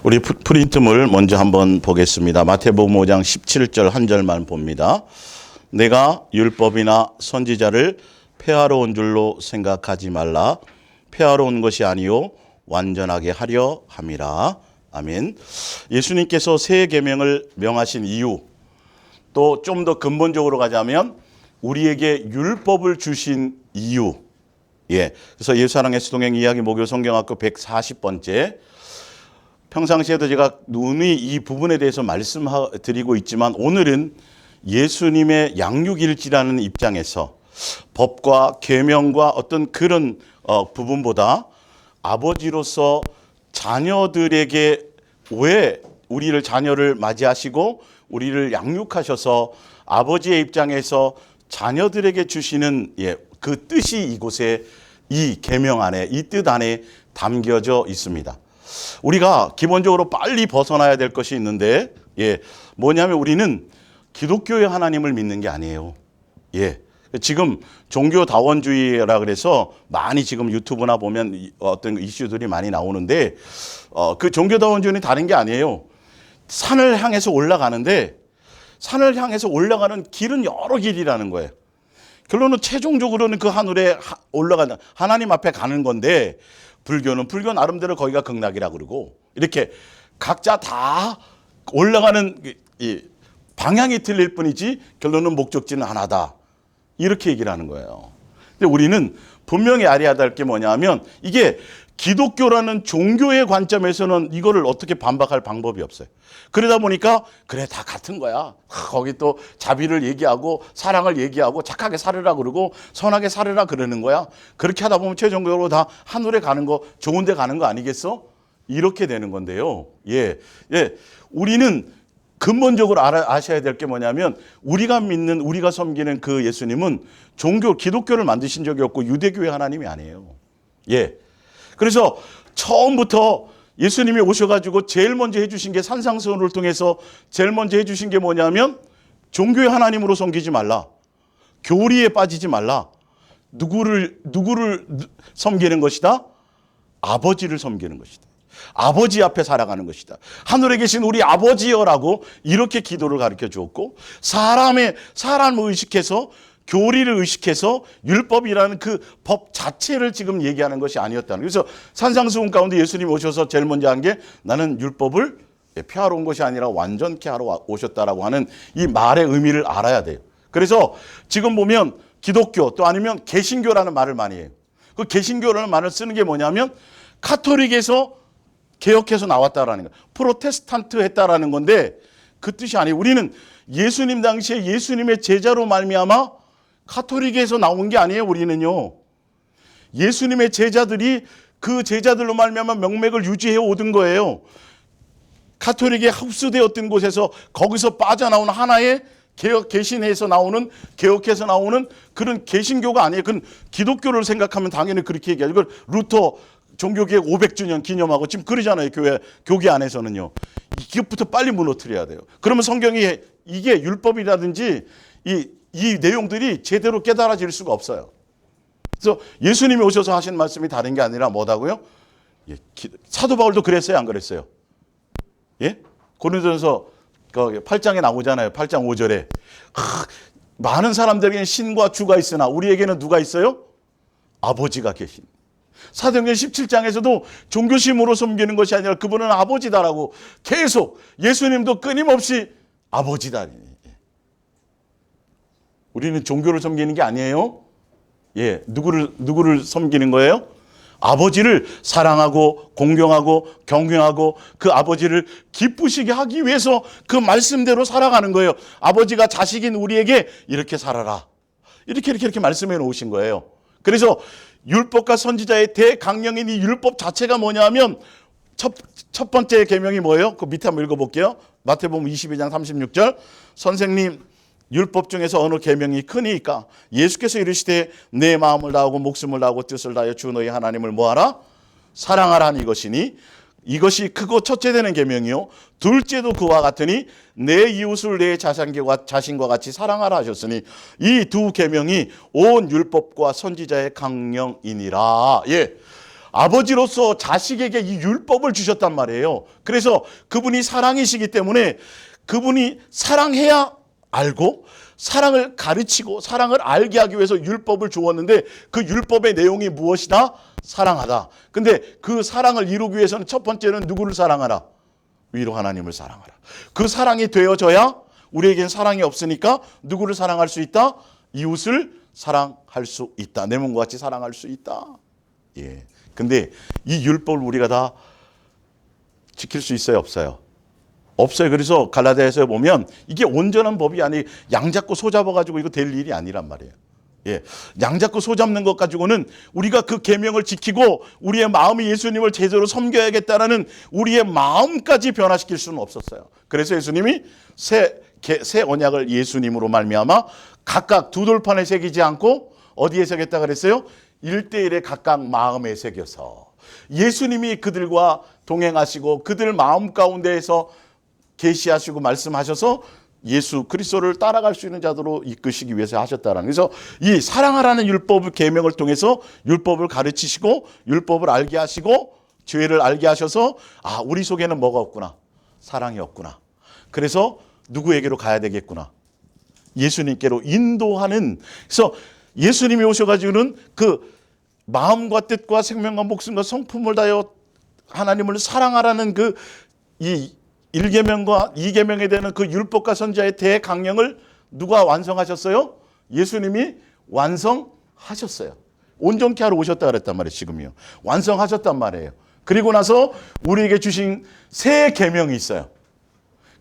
우리 프린트물 먼저 한번 보겠습니다. 마태복음 5장 17절 한 절만 봅니다. 내가 율법이나 선지자를 폐하러 온 줄로 생각하지 말라. 폐하러 온 것이 아니요 완전하게 하려 함이라. 아멘. 예수님께서 새 계명을 명하신 이유, 또 좀 더 근본적으로 가자면 우리에게 율법을 주신 이유. 그래서 예수사랑의 수동행 이야기 목요 성경학교 140번째. 평상시에도 제가 누누이 이 부분에 대해서 말씀드리고 있지만 오늘은 예수님의 양육일지라는 입장에서 법과 계명과 어떤 그런 부분보다 아버지로서 자녀들에게 왜 우리를 자녀를 맞이하시고 우리를 양육하셔서 아버지의 입장에서 자녀들에게 주시는 그 뜻이 이곳에 이 계명 안에, 이 뜻 안에 담겨져 있습니다. 우리가 기본적으로 빨리 벗어나야 될 것이 있는데, 뭐냐면 우리는 기독교의 하나님을 믿는 게 아니에요. 지금 종교다원주의라 그래서 많이 지금 유튜브나 보면 어떤 이슈들이 많이 나오는데, 그 종교다원주의는 다른 게 아니에요. 산을 향해서 올라가는데, 산을 향해서 올라가는 길은 여러 길이라는 거예요. 결론은 최종적으로는 그 하늘에 올라가는 하나님 앞에 가는 건데, 불교는 불교 나름대로 거기가 극락이라 그러고, 이렇게 각자 다 올라가는 이 방향이 틀릴 뿐이지 결론은 목적지는 하나다, 이렇게 얘기를 하는 거예요. 근데 우리는 분명히 알아야 될 게 뭐냐면, 이게 기독교라는 종교의 관점에서는 이거를 어떻게 반박할 방법이 없어요. 그러다 보니까 그래 다 같은 거야. 거기 또 자비를 얘기하고 사랑을 얘기하고 착하게 살으라 그러고 선하게 살으라 그러는 거야. 그렇게 하다 보면 최종적으로 다 하늘에 가는 거, 좋은 데 가는 거 아니겠어? 이렇게 되는 건데요. 우리는 근본적으로 아셔야 될 게 뭐냐면, 우리가 믿는, 우리가 섬기는 그 예수님은 기독교를 만드신 적이 없고 유대교의 하나님이 아니에요. 그래서 처음부터 예수님이 오셔가지고 제일 먼저 해주신 게, 산상수훈을 통해서 제일 먼저 해주신 게 뭐냐면, 종교의 하나님으로 섬기지 말라. 교리에 빠지지 말라. 누구를 섬기는 것이다? 아버지를 섬기는 것이다. 아버지 앞에 살아가는 것이다. 하늘에 계신 우리 아버지여라고 이렇게 기도를 가르쳐 주었고, 사람을 의식해서, 교리를 의식해서 율법이라는 그 법 자체를 지금 얘기하는 것이 아니었다는. 그래서 산상수훈 가운데 예수님이 오셔서 제일 먼저 한 게, 나는 율법을 폐하러 온 것이 아니라 완전케 하러 오셨다라고 하는 이 말의 의미를 알아야 돼요. 그래서 지금 보면 기독교, 또 아니면 개신교라는 말을 많이 해요. 그 개신교라는 말을 쓰는 게 뭐냐면, 카톨릭에서 개혁해서 나왔다라는 거예요. 프로테스탄트 했다라는 건데, 그 뜻이 아니에요. 우리는 예수님 당시에 예수님의 제자로 말미암아 카톨릭에서 나온 게 아니에요. 우리는요, 예수님의 제자들이 그 제자들로 말미암아 명맥을 유지해 오던 거예요. 카톨릭에 흡수되었던 곳에서, 거기서 빠져나온 하나의 개신해서 나오는, 개혁해서 나오는 그런 개신교가 아니에요. 그건 기독교를 생각하면 당연히 그렇게 얘기하죠. 이걸 루터 종교개혁 500주년 기념하고 지금 그러잖아요. 교계 안에서는요. 이것부터 빨리 무너뜨려야 돼요. 그러면 성경이, 이게 율법이라든지 이 내용들이 제대로 깨달아질 수가 없어요. 그래서 예수님이 오셔서 하신 말씀이 다른 게 아니라 뭐다고요? 사도 바울도 그랬어요, 안 그랬어요? 고린도전서 8장에 나오잖아요. 8장 5절에. 많은 사람들에게는 신과 주가 있으나 우리에게는 누가 있어요? 아버지가 계신. 사도행전 17장에서도 종교심으로 섬기는 것이 아니라 그분은 아버지다라고 계속, 예수님도 끊임없이 아버지다. 우리는 종교를 섬기는 게 아니에요. 누구를 섬기는 거예요? 아버지를 사랑하고 공경하고 경외하고 그 아버지를 기쁘시게 하기 위해서 그 말씀대로 살아가는 거예요. 아버지가 자식인 우리에게 이렇게 살아라, 이렇게 말씀해 놓으신 거예요. 그래서 율법과 선지자의 대강령인 이 율법 자체가 뭐냐면, 첫 번째 계명이 뭐예요? 그 밑에 한번 읽어볼게요. 마태복음 22장 36절. 선생님, 율법 중에서 어느 계명이 크니까? 예수께서 이르시되 내 마음을 다하고 목숨을 다하고 뜻을 다하여 주 너희 하나님을 뭐하라? 사랑하라는 이것이니, 이것이 크고 첫째 되는 계명이요, 둘째도 그와 같으니 내 이웃을 내 자신과 같이 사랑하라 하셨으니, 이 두 계명이 온 율법과 선지자의 강령이니라. 아버지로서 자식에게 이 율법을 주셨단 말이에요. 그래서 그분이 사랑이시기 때문에 그분이 사랑해야 알고 사랑을 가르치고 사랑을 알게 하기 위해서 율법을 주었는데 그 율법의 내용이 무엇이다? 사랑하다. 근데 그 사랑을 이루기 위해서는 첫 번째는 누구를 사랑하라? 위로 하나님을 사랑하라. 그 사랑이 되어져야 우리에겐 사랑이 없으니까 누구를 사랑할 수 있다? 이웃을 사랑할 수 있다. 내 몸과 같이 사랑할 수 있다. 예. 근데 이 율법을 우리가 다 지킬 수 있어요? 없어요? 없어요. 그래서 갈라디아서에 보면 이게 온전한 법이 아니 양 잡고 소 잡아가지고 이거 될 일이 아니란 말이에요. 예, 양 잡고 소 잡는 것 가지고는 우리가 그 계명을 지키고 우리의 마음이 예수님을 제대로 섬겨야겠다라는 우리의 마음까지 변화시킬 수는 없었어요. 그래서 예수님이 새 언약을 예수님으로 말미암아 각각 두 돌판에 새기지 않고 어디에 새겼다 그랬어요? 1:1에 각각 마음에 새겨서 예수님이 그들과 동행하시고 그들 마음 가운데에서 계시하시고 말씀하셔서 예수 그리스도를 따라갈 수 있는 자들로 이끄시기 위해서 하셨다라는. 그래서 이 사랑하라는 율법을 계명을 통해서 율법을 가르치시고 율법을 알게 하시고 죄를 알게 하셔서 아 우리 속에는 뭐가 없구나. 사랑이 없구나. 그래서 누구에게로 가야 되겠구나. 예수님께로 인도하는. 그래서 예수님이 오셔가지고는 그 마음과 뜻과 생명과 목숨과 성품을 다하여 하나님을 사랑하라는 그 이 1계명과 2계명에 대한 그 율법과 선지자의 대강령을 누가 완성하셨어요? 예수님이 완성하셨어요. 온전케 하러 오셨다 그랬단 말이에요. 지금요. 완성하셨단 말이에요. 그리고 나서 우리에게 주신 새 계명이 있어요.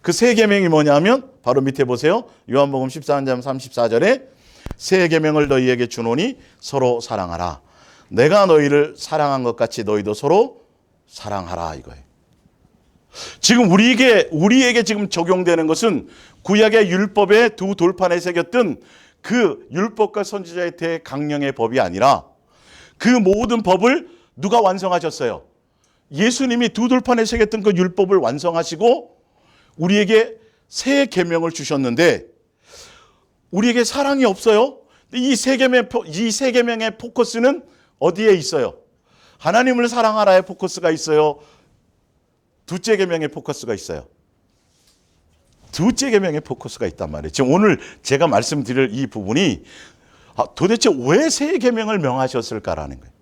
그 새 계명이 뭐냐면 바로 밑에 보세요. 요한복음 14장 34절에 새 계명을 너희에게 주노니 서로 사랑하라. 내가 너희를 사랑한 것 같이 너희도 서로 사랑하라 이거예요. 지금 우리에게 지금 적용되는 것은 구약의 율법의 두 돌판에 새겼던 그 율법과 선지자의 대강령의 법이 아니라 그 모든 법을 누가 완성하셨어요? 예수님이 두 돌판에 새겼던 그 율법을 완성하시고 우리에게 새 계명을 주셨는데 우리에게 사랑이 없어요? 이 새 계명의 포커스는 어디에 있어요? 하나님을 사랑하라의 포커스가 있어요. 둘째 계명의 포커스가 있어요. 둘째 계명의 포커스가 있단 말이에요. 지금 오늘 제가 말씀드릴 이 부분이 도대체 왜 새 계명을 명하셨을까라는 거예요.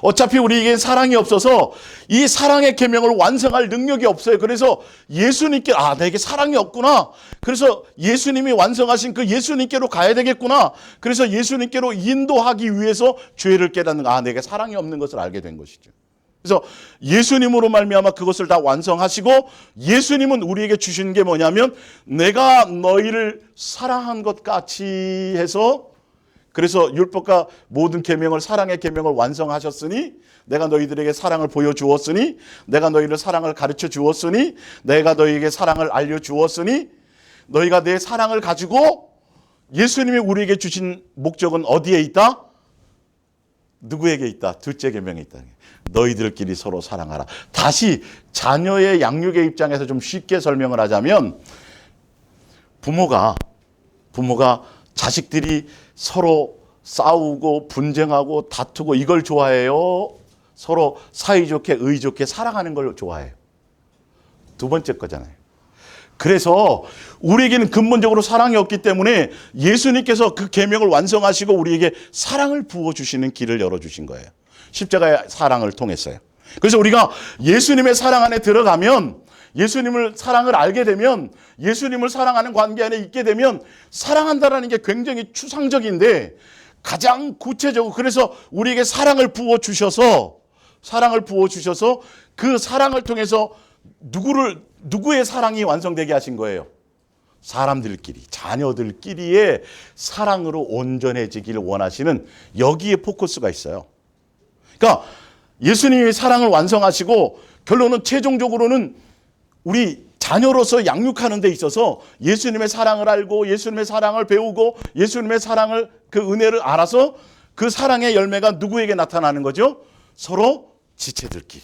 어차피 우리에게 사랑이 없어서 이 사랑의 계명을 완성할 능력이 없어요. 그래서 예수님께 내게 사랑이 없구나. 그래서 예수님이 완성하신 그 예수님께로 가야 되겠구나. 그래서 예수님께로 인도하기 위해서 죄를 깨닫는 내게 사랑이 없는 것을 알게 된 것이죠. 그래서 예수님으로 말미암아 그것을 다 완성하시고 예수님은 우리에게 주신 게 뭐냐면 내가 너희를 사랑한 것 같이 해서 그래서 율법과 모든 계명을 사랑의 계명을 완성하셨으니 내가 너희들에게 사랑을 보여주었으니 내가 너희를 사랑을 가르쳐 주었으니 내가 너희에게 사랑을 알려주었으니 너희가 내 사랑을 가지고 예수님이 우리에게 주신 목적은 어디에 있다? 누구에게 있다? 둘째 계명에 있다. 너희들끼리 서로 사랑하라. 다시 자녀의 양육의 입장에서 좀 쉽게 설명을 하자면 부모가 자식들이 서로 싸우고 분쟁하고 다투고 이걸 좋아해요? 서로 사이좋게 의좋게 사랑하는 걸 좋아해요? 두 번째 거잖아요. 그래서 우리에게는 근본적으로 사랑이 없기 때문에 예수님께서 그 계명을 완성하시고 우리에게 사랑을 부어주시는 길을 열어주신 거예요. 십자가의 사랑을 통했어요. 그래서 우리가 예수님의 사랑 안에 들어가면 예수님을 사랑을 알게 되면 예수님을 사랑하는 관계 안에 있게 되면 사랑한다라는 게 굉장히 추상적인데 가장 구체적으로 그래서 우리에게 사랑을 부어주셔서 그 사랑을 통해서 누구의 사랑이 완성되게 하신 거예요? 사람들끼리, 자녀들끼리의 사랑으로 온전해지기를 원하시는 여기에 포커스가 있어요. 그러니까 예수님이 사랑을 완성하시고 결론은 최종적으로는 우리 자녀로서 양육하는 데 있어서 예수님의 사랑을 알고 예수님의 사랑을 배우고 예수님의 사랑을 그 은혜를 알아서 그 사랑의 열매가 누구에게 나타나는 거죠? 서로 지체들끼리,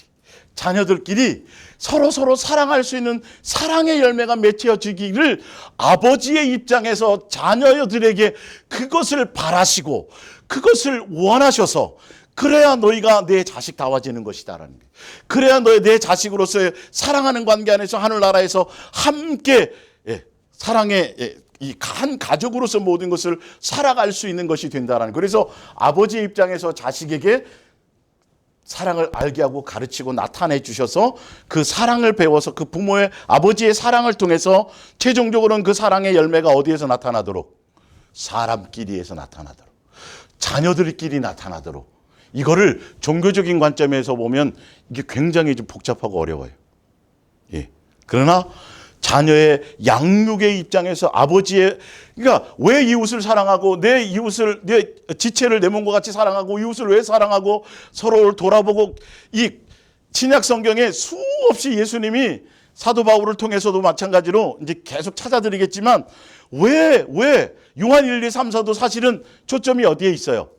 자녀들끼리 서로 사랑할 수 있는 사랑의 열매가 맺혀지기를 아버지의 입장에서 자녀들에게 그것을 바라시고 그것을 원하셔서 그래야 너희가 내 자식다워지는 것이다라는 거예요. 그래야 너희 내 자식으로서의 사랑하는 관계 안에서 하늘나라에서 함께 사랑의 이 한 가족으로서 모든 것을 살아갈 수 있는 것이 된다라는. 그래서 아버지의 입장에서 자식에게 사랑을 알게 하고 가르치고 나타내 주셔서 그 사랑을 배워서 그 부모의 아버지의 사랑을 통해서 최종적으로는 그 사랑의 열매가 어디에서 나타나도록? 사람끼리에서 나타나도록, 자녀들끼리 나타나도록. 이거를 종교적인 관점에서 보면 이게 굉장히 좀 복잡하고 어려워요. 예. 그러나 자녀의 양육의 입장에서 아버지의, 그러니까 왜 이웃을 사랑하고 내 이웃을, 내 지체를 내 몸과 같이 사랑하고 이웃을 왜 사랑하고 서로를 돌아보고, 이 신약 성경에 수없이 예수님이 사도 바울을 통해서도 마찬가지로 이제 계속 찾아드리겠지만 왜 요한 1, 2, 3, 4도 사실은 초점이 어디에 있어요?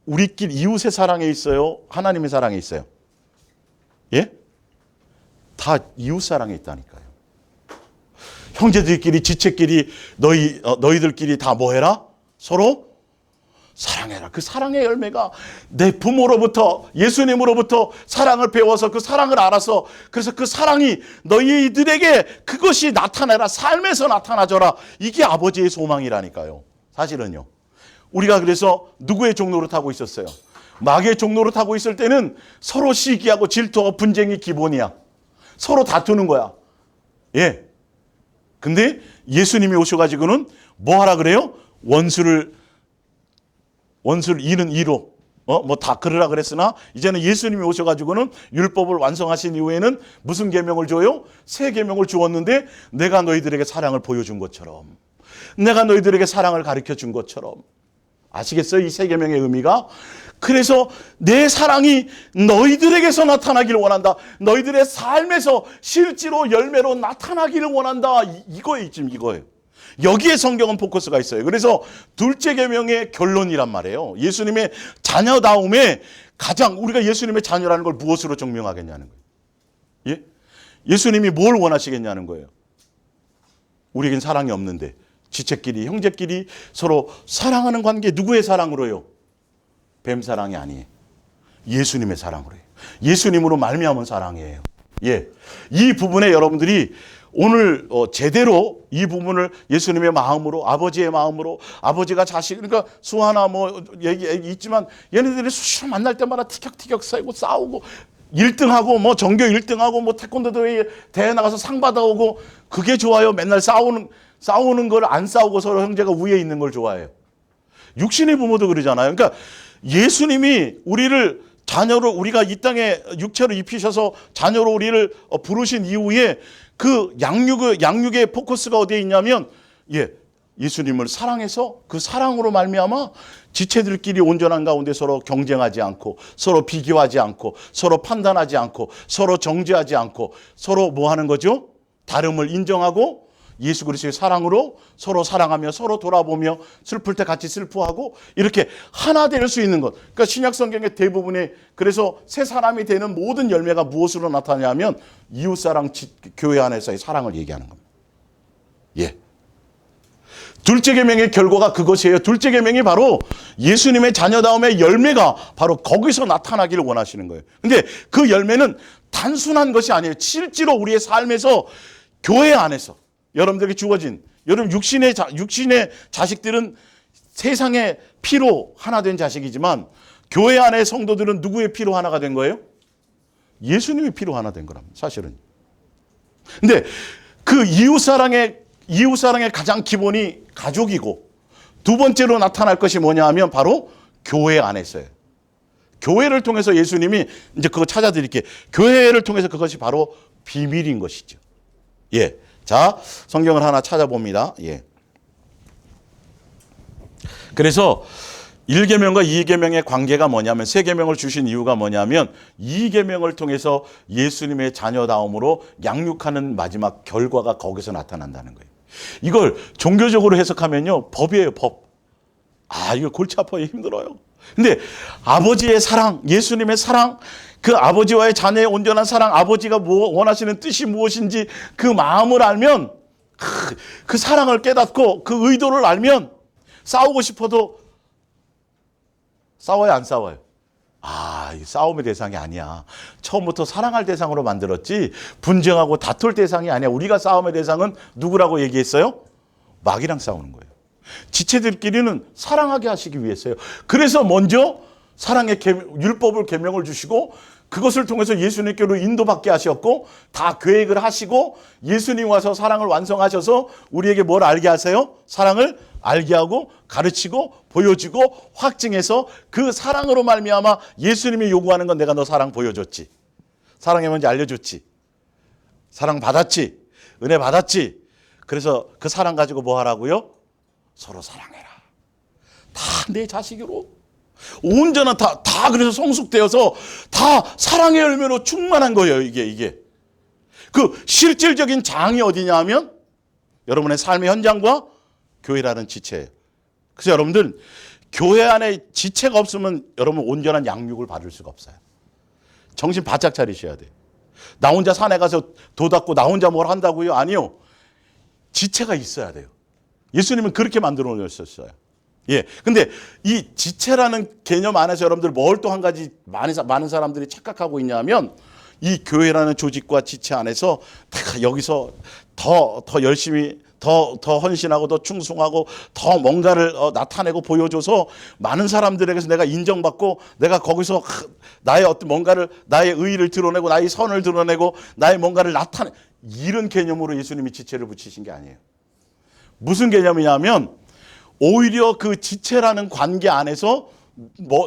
우리끼리 이웃의 사랑에 있어요? 하나님의 사랑에 있어요? 예? 다 이웃 사랑에 있다니까요. 형제들끼리 지체끼리 너희들끼리 다 뭐 해라? 서로 사랑해라. 그 사랑의 열매가 내 부모로부터 예수님으로부터 사랑을 배워서 그 사랑을 알아서, 그래서 그 사랑이 너희들에게 그것이 나타내라. 삶에서 나타나줘라. 이게 아버지의 소망이라니까요. 사실은요. 우리가 그래서 누구의 종로를 타고 있었어요? 마귀의 종로를 타고 있을 때는 서로 시기하고 질투하고 분쟁이 기본이야. 서로 다투는 거야. 예. 근데 예수님이 오셔가지고는 뭐 하라 그래요? 원수를 이는 이로 뭐 다 그러라 그랬으나 이제는 예수님이 오셔가지고는 율법을 완성하신 이후에는 무슨 계명을 줘요? 새 계명을 주었는데 내가 너희들에게 사랑을 보여준 것처럼, 내가 너희들에게 사랑을 가르쳐 준 것처럼. 아시겠어요? 이 새 계명의 의미가. 그래서 내 사랑이 너희들에게서 나타나기를 원한다. 너희들의 삶에서 실제로 열매로 나타나기를 원한다. 이거예요. 지금 이거예요. 여기에 성경은 포커스가 있어요. 그래서 둘째 계명의 결론이란 말이에요. 예수님의 자녀다움에 가장 우리가 예수님의 자녀라는 걸 무엇으로 증명하겠냐는 거예요. 예? 예수님이 뭘 원하시겠냐는 거예요. 우리에겐 사랑이 없는데 지체끼리 형제끼리 서로 사랑하는 관계, 누구의 사랑으로요? 뱀 사랑이 아니에요. 예수님의 사랑으로요. 예수님으로 말미암은 사랑이에요. 예, 이 부분에 여러분들이 오늘 제대로 이 부분을 예수님의 마음으로, 아버지의 마음으로, 아버지가 자식, 그러니까 수아나 뭐 얘기 있지만 얘네들이 수시로 만날 때마다 티격티격 싸우고 1등하고 뭐 전교 1등하고 뭐 태권도 대회 나가서 상 받아오고, 그게 좋아요? 맨날 싸우는 걸 안 싸우고 서로 형제가 위에 있는 걸 좋아해요. 육신의 부모도 그러잖아요. 그러니까 예수님이 우리를 자녀로, 우리가 이 땅에 육체로 입히셔서 자녀로 우리를 부르신 이후에 그 양육의 포커스가 어디에 있냐면, 예수님을 사랑해서 그 사랑으로 말미암아 지체들끼리 온전한 가운데 서로 경쟁하지 않고, 서로 비교하지 않고, 서로 판단하지 않고, 서로 정죄하지 않고, 서로 뭐 하는 거죠? 다름을 인정하고 예수 그리스도의 사랑으로 서로 사랑하며 서로 돌아보며 슬플 때 같이 슬퍼하고 이렇게 하나 될 수 있는 것. 그러니까 신약 성경의 대부분의, 그래서 새 사람이 되는 모든 열매가 무엇으로 나타나냐면 이웃사랑, 교회 안에서의 사랑을 얘기하는 겁니다. 예. 둘째 계명의 결과가 그것이에요. 둘째 계명이 바로 예수님의 자녀다움의 열매가 바로 거기서 나타나기를 원하시는 거예요. 근데 그 열매는 단순한 것이 아니에요. 실제로 우리의 삶에서 교회 안에서 여러분들에게 주어진, 여러분 육신의 자식들은 세상의 피로 하나 된 자식이지만 교회 안의 성도들은 누구의 피로 하나가 된 거예요? 예수님의 피로 하나 된 거랍니다. 사실은. 근데 그 이웃사랑의 가장 기본이 가족이고, 두 번째로 나타날 것이 뭐냐 하면 바로 교회 안에서요. 교회를 통해서 예수님이, 이제 그거 찾아드릴게요. 교회를 통해서 그것이 바로 비밀인 것이죠. 예. 자, 성경을 하나 찾아봅니다. 예. 그래서 1계명과 2계명의 관계가 뭐냐면, 새 계명을 주신 이유가 뭐냐면 2계명을 통해서 예수님의 자녀다움으로 양육하는 마지막 결과가 거기서 나타난다는 거예요. 이걸 종교적으로 해석하면요, 법이에요, 법. 이거 골치 아파요, 힘들어요. 근데 아버지의 사랑, 예수님의 사랑, 그 아버지와의 자녀의 온전한 사랑, 아버지가 원하시는 뜻이 무엇인지 그 마음을 알면, 그 사랑을 깨닫고 그 의도를 알면 싸우고 싶어도 싸워요, 안 싸워요? 이 싸움의 대상이 아니야. 처음부터 사랑할 대상으로 만들었지 분쟁하고 다툴 대상이 아니야. 우리가 싸움의 대상은 누구라고 얘기했어요? 마귀랑 싸우는 거예요. 지체들끼리는 사랑하게 하시기 위해서요. 그래서 먼저 사랑의 율법을 계명을 주시고 그것을 통해서 예수님께로 인도받게 하셨고 다 계획을 하시고 예수님 와서 사랑을 완성하셔서 우리에게 뭘 알게 하세요? 사랑을 알게 하고 가르치고 보여주고 확증해서 그 사랑으로 말미암아 예수님이 요구하는 건 내가 너 사랑 보여줬지. 사랑이 뭔지 알려줬지. 사랑 받았지. 은혜 받았지. 그래서 그 사랑 가지고 뭐 하라고요? 서로 사랑해라. 다 내 자식으로. 온전한 다 그래서 성숙되어서 다 사랑의 열매로 충만한 거예요. 이게. 그 실질적인 장이 어디냐 하면 여러분의 삶의 현장과 교회라는 지체예요. 그래서 여러분들 교회 안에 지체가 없으면 여러분 온전한 양육을 받을 수가 없어요. 정신 바짝 차리셔야 돼요. 나 혼자 산에 가서 도 닦고 나 혼자 뭘 한다고요? 아니요. 지체가 있어야 돼요. 예수님은 그렇게 만들어 놓으셨어요. 예. 근데 이 지체라는 개념 안에서 여러분들 뭘 또 한 가지 많은 사람들이 착각하고 있냐면 이 교회라는 조직과 지체 안에서 여기서 더 열심히 더 헌신하고 더 충성하고 더 뭔가를 나타내고 보여줘서 많은 사람들에게서 내가 인정받고 내가 거기서 나의 어떤 뭔가를 나의 의의를 드러내고 나의 선을 드러내고 나의 뭔가를 나타내 이런 개념으로 예수님이 지체를 붙이신 게 아니에요. 무슨 개념이냐면 오히려 그 지체라는 관계 안에서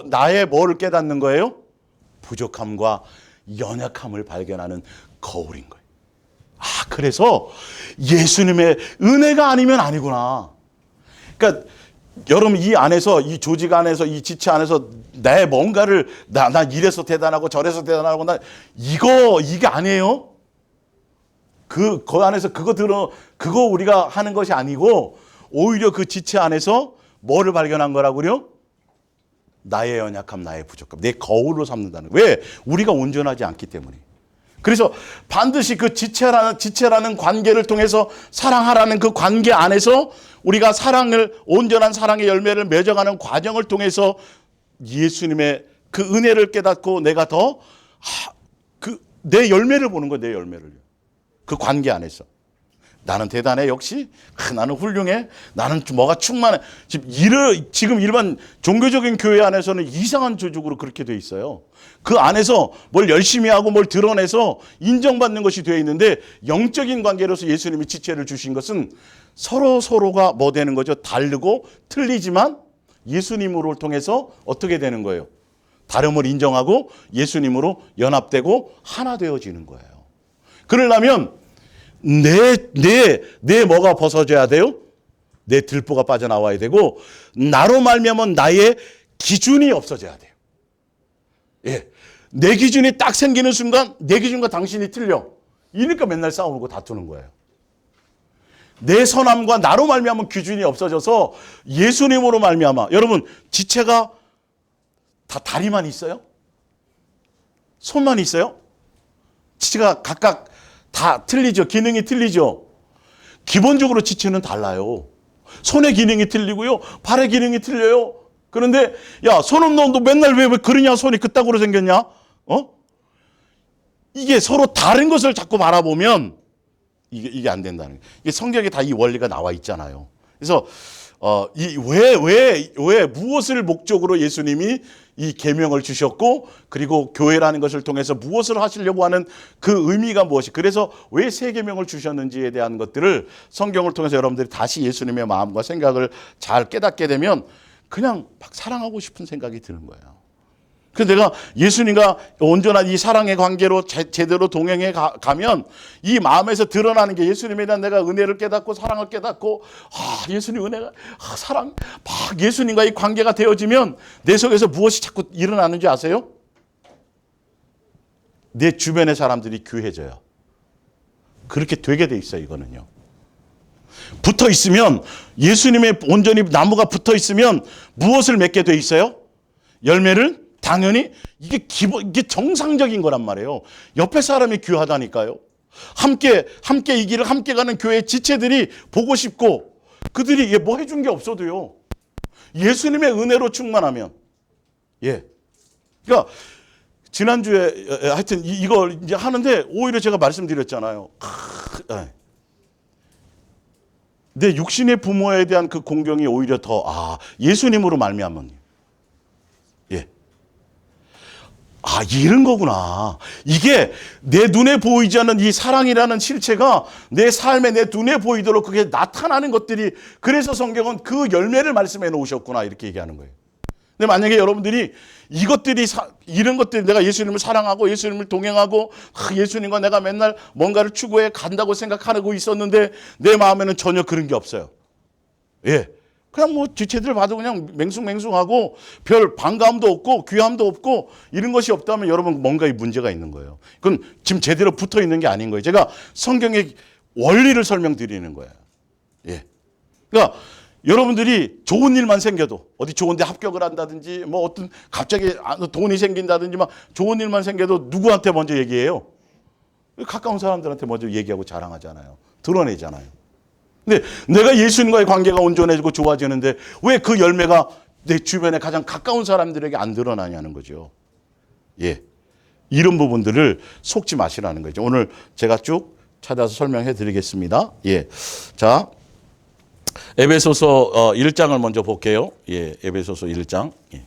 나의 뭐를 깨닫는 거예요? 부족함과 연약함을 발견하는 거울인 거예요. 그래서 예수님의 은혜가 아니면 아니구나. 그러니까 여러분 이 안에서 이 조직 안에서 이 지체 안에서 내 뭔가를 나 이래서 대단하고 저래서 대단하고 나 이게 아니에요. 그 안에서 그거 우리가 하는 것이 아니고 오히려 그 지체 안에서 뭐를 발견한 거라고요? 나의 연약함, 나의 부족함, 내 거울로 삼는다는 거예요. 왜? 우리가 온전하지 않기 때문에. 그래서 반드시 그 지체라는 관계를 통해서 사랑하라는 그 관계 안에서 우리가 온전한 사랑의 열매를 맺어가는 과정을 통해서 예수님의 그 은혜를 깨닫고 내가 내 열매를 보는 거예요. 내 열매를. 그 관계 안에서. 나는 대단해 역시. 나는 훌륭해. 나는 뭐가 충만해. 지금 일반 종교적인 교회 안에서는 이상한 조직으로 그렇게 돼 있어요. 그 안에서 뭘 열심히 하고 뭘 드러내서 인정받는 것이 되어 있는데 영적인 관계로서 예수님이 지체를 주신 것은 서로가 뭐 되는 거죠? 다르고 틀리지만 예수님으로 통해서 어떻게 되는 거예요? 다름을 인정하고 예수님으로 연합되고 하나 되어지는 거예요. 그러려면 내 뭐가 벗어져야 돼요? 내 들보가 빠져나와야 되고 나로 말미암은 나의 기준이 없어져야 돼요. 예, 내 기준이 딱 생기는 순간 내 기준과 당신이 틀려. 이러니까 맨날 싸우고 다투는 거예요. 내 선함과 나로 말미암은 기준이 없어져서 예수님으로 말미암아. 여러분 지체가 다 다리만 있어요? 손만 있어요? 지체가 각각 다 틀리죠. 기능이 틀리죠. 기본적으로 지체는 달라요. 손의 기능이 틀리고요. 발의 기능이 틀려요. 그런데 야, 손 없는 너 맨날 왜 그러냐? 손이 그따구로 생겼냐? 이게 서로 다른 것을 자꾸 바라보면 이게 안 된다는 거예요. 이게 성경에 다 이 원리가 나와 있잖아요. 그래서 왜 무엇을 목적으로 예수님이 이 계명을 주셨고 그리고 교회라는 것을 통해서 무엇을 하시려고 하는 그 의미가 무엇이 그래서 왜 새 계명을 주셨는지에 대한 것들을 성경을 통해서 여러분들이 다시 예수님의 마음과 생각을 잘 깨닫게 되면 그냥 막 사랑하고 싶은 생각이 드는 거예요. 그래서 내가 예수님과 온전한 이 사랑의 관계로 제대로 동행해 가면 이 마음에서 드러나는 게 예수님에 대한 내가 은혜를 깨닫고 사랑을 깨닫고 예수님 은혜가 사랑 막 예수님과 이 관계가 되어지면 내 속에서 무엇이 자꾸 일어나는지 아세요? 내 주변의 사람들이 귀해져요. 그렇게 되게 돼 있어요. 이거는요. 붙어 있으면 예수님의 온전히 나무가 붙어 있으면 무엇을 맺게 돼 있어요? 열매를 당연히 이게 정상적인 거란 말이에요. 옆에 사람이 귀하다니까요. 함께 이 길을 함께 가는 교회 지체들이 보고 싶고 그들이 뭐 해준 게 없어도요. 예수님의 은혜로 충만하면 예. 그러니까 지난주에 하여튼 이걸 이제 하는데 오히려 제가 말씀드렸잖아요. 내 육신의 부모에 대한 그 공경이 오히려 더 예수님으로 말미암은. 예. 이런 거구나. 이게 내 눈에 보이지 않는 이 사랑이라는 실체가 내 삶에 내 눈에 보이도록 그게 나타나는 것들이, 그래서 성경은 그 열매를 말씀해 놓으셨구나 이렇게 얘기하는 거예요. 근데 만약에 여러분들이 이것들이 이런 것들이 내가 예수님을 사랑하고 예수님을 동행하고 예수님과 내가 맨날 뭔가를 추구해 간다고 생각하고 있었는데 내 마음에는 전혀 그런 게 없어요. 예. 그냥 뭐 지체들 봐도 그냥 맹숭맹숭하고 별 반감도 없고 귀함도 없고 이런 것이 없다면 여러분 뭔가 문제가 있는 거예요. 그건 지금 제대로 붙어 있는 게 아닌 거예요. 제가 성경의 원리를 설명드리는 거예요. 예. 그러니까 여러분들이 좋은 일만 생겨도 어디 좋은 데 합격을 한다든지 뭐 어떤 갑자기 돈이 생긴다든지 막 좋은 일만 생겨도 누구한테 먼저 얘기해요? 가까운 사람들한테 먼저 얘기하고 자랑하잖아요. 드러내잖아요. 근데 내가 예수님과의 관계가 온전해지고 좋아지는데 왜 그 열매가 내 주변에 가장 가까운 사람들에게 안 드러나냐는 거죠. 예. 이런 부분들을 속지 마시라는 거죠. 오늘 제가 쭉 찾아서 설명해 드리겠습니다. 예. 자, 에베소서 1장을 먼저 볼게요. 예, 에베소서 1장. 예.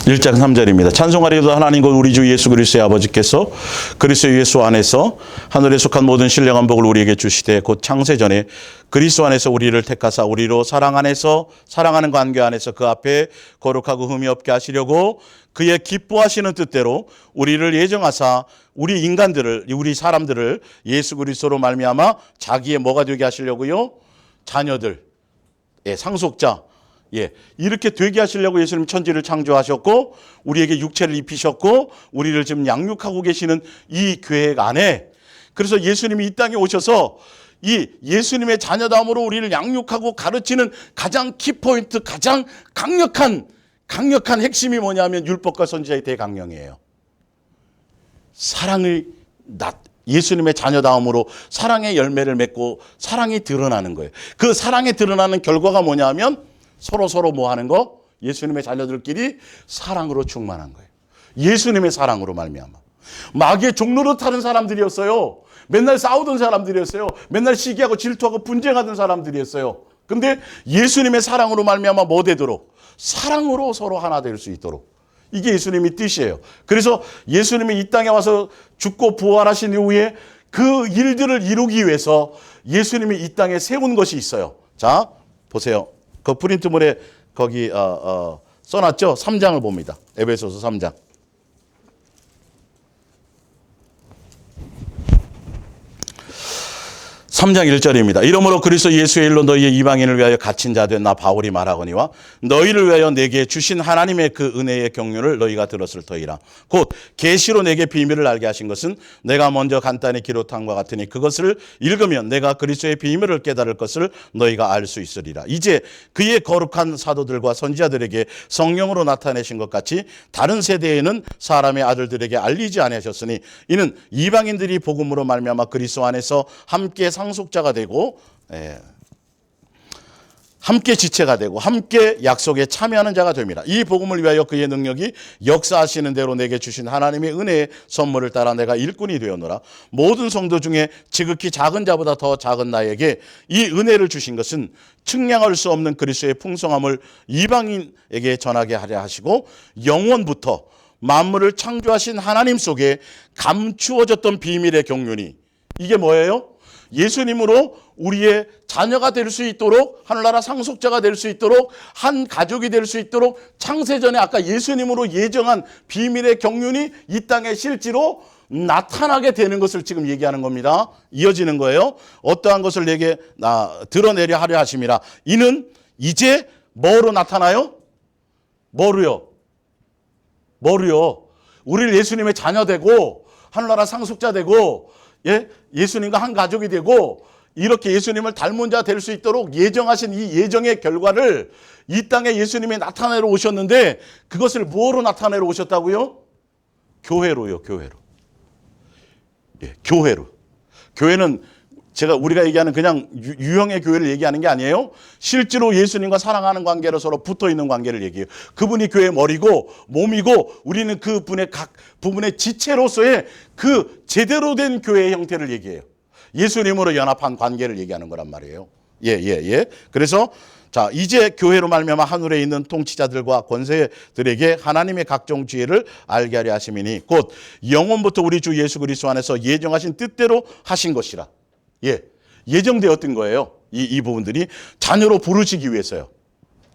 1장 3절입니다. 찬송하리로다 하나님 곧 우리 주 예수 그리스도의 아버지께서 그리스도 예수 안에서 하늘에 속한 모든 신령한 복을 우리에게 주시되 곧 창세전에 그리스도 안에서 우리를 택하사 우리로 사랑 안에서 사랑하는 관계 안에서 그 앞에 거룩하고 흠이 없게 하시려고 그의 기뻐하시는 뜻대로 우리를 예정하사 우리 인간들을 우리 사람들을 예수 그리스도로 말미암아 자기의 뭐가 되게 하시려고요? 자녀들, 예, 상속자. 예, 이렇게 되게 하시려고 예수님 천지를 창조하셨고 우리에게 육체를 입히셨고 우리를 지금 양육하고 계시는 이 계획 안에, 그래서 예수님이 이 땅에 오셔서 이 예수님의 자녀다움으로 우리를 양육하고 가르치는 가장 키포인트, 가장 강력한 핵심이 뭐냐면 율법과 선지자의 대강령이에요. 사랑을 예수님의 자녀다움으로 사랑의 열매를 맺고 사랑이 드러나는 거예요. 그 사랑이 드러나는 결과가 뭐냐면 서로 뭐 하는 거? 예수님의 자녀들끼리 사랑으로 충만한 거예요. 예수님의 사랑으로 말미암아. 마귀의 종로로 타는 사람들이었어요. 맨날 싸우던 사람들이었어요. 맨날 시기하고 질투하고 분쟁하던 사람들이었어요. 근데 예수님의 사랑으로 말미암아 뭐 되도록? 사랑으로 서로 하나 될 수 있도록. 이게 예수님의 뜻이에요. 그래서 예수님이 이 땅에 와서 죽고 부활하신 이후에 그 일들을 이루기 위해서 예수님이 이 땅에 세운 것이 있어요. 자, 보세요. 그 프린트물에 거기 써놨죠? 3장을 봅니다. 에베소서 3장. 3장 1절입니다. 이러므로 그리스도 예수의 일로 너희의 이방인을 위하여 갇힌 자 된 나 바울이 말하거니와 너희를 위하여 내게 주신 하나님의 그 은혜의 경륜을 너희가 들었을 터이라. 곧 계시로 내게 비밀을 알게 하신 것은 내가 먼저 간단히 기록한 것 같으니 그것을 읽으면 내가 그리스도의 비밀을 깨달을 것을 너희가 알 수 있으리라. 이제 그의 거룩한 사도들과 선지자들에게 성령으로 나타내신 것 같이 다른 세대에는 사람의 아들들에게 알리지 아니하셨으니 이는 이방인들이 복음으로 말미암아 그리스도 안에서 함께 상속자가 되고 함께 지체가 되고 함께 약속에 참여하는 자가 됩니다. 이 복음을 위하여 그의 능력이 역사하시는 대로 내게 주신 하나님의 은혜의 선물을 따라 내가 일꾼이 되었노라. 모든 성도 중에 지극히 작은 자보다 더 작은 나에게 이 은혜를 주신 것은 측량할 수 없는 그리스도의 풍성함을 이방인에게 전하게 하려 하시고 영원부터 만물을 창조하신 하나님 속에 감추어졌던 비밀의 경륜이, 이게 뭐예요? 예수님으로 우리의 자녀가 될 수 있도록, 하늘나라 상속자가 될 수 있도록, 한 가족이 될 수 있도록 창세전에 아까 예수님으로 예정한 비밀의 경륜이 이 땅에 실제로 나타나게 되는 것을 지금 얘기하는 겁니다. 이어지는 거예요. 어떠한 것을 내게 드러내려 하려 하심이라. 이는 이제 뭐로 나타나요? 뭐로요? 우리를 예수님의 자녀 되고 하늘나라 상속자 되고 예수님과 한 가족이 되고 이렇게 예수님을 닮은 자 될 수 있도록 예정하신 이 예정의 결과를 이 땅에 예수님이 나타내러 오셨는데 그것을 뭐로 나타내러 오셨다고요? 교회로요, 교회로. 예, 교회로. 교회는 우리가 얘기하는 그냥 유형의 교회를 얘기하는 게 아니에요. 실제로 예수님과 사랑하는 관계로 서로 붙어 있는 관계를 얘기해요. 그분이 교회의 머리고 몸이고 우리는 그분의 각 부분의 지체로서의 그 제대로 된 교회의 형태를 얘기해요. 예수님으로 연합한 관계를 얘기하는 거란 말이에요. 예. 그래서 자, 이제 교회로 말미암아 하늘에 있는 통치자들과 권세들에게 하나님의 각종 지혜를 알게 하려 하심이니 곧 영원부터 우리 주 예수 그리스도 안에서 예정하신 뜻대로 하신 것이라. 예, 예정되었던 거예요. 이 부분들이 자녀로 부르시기 위해서요.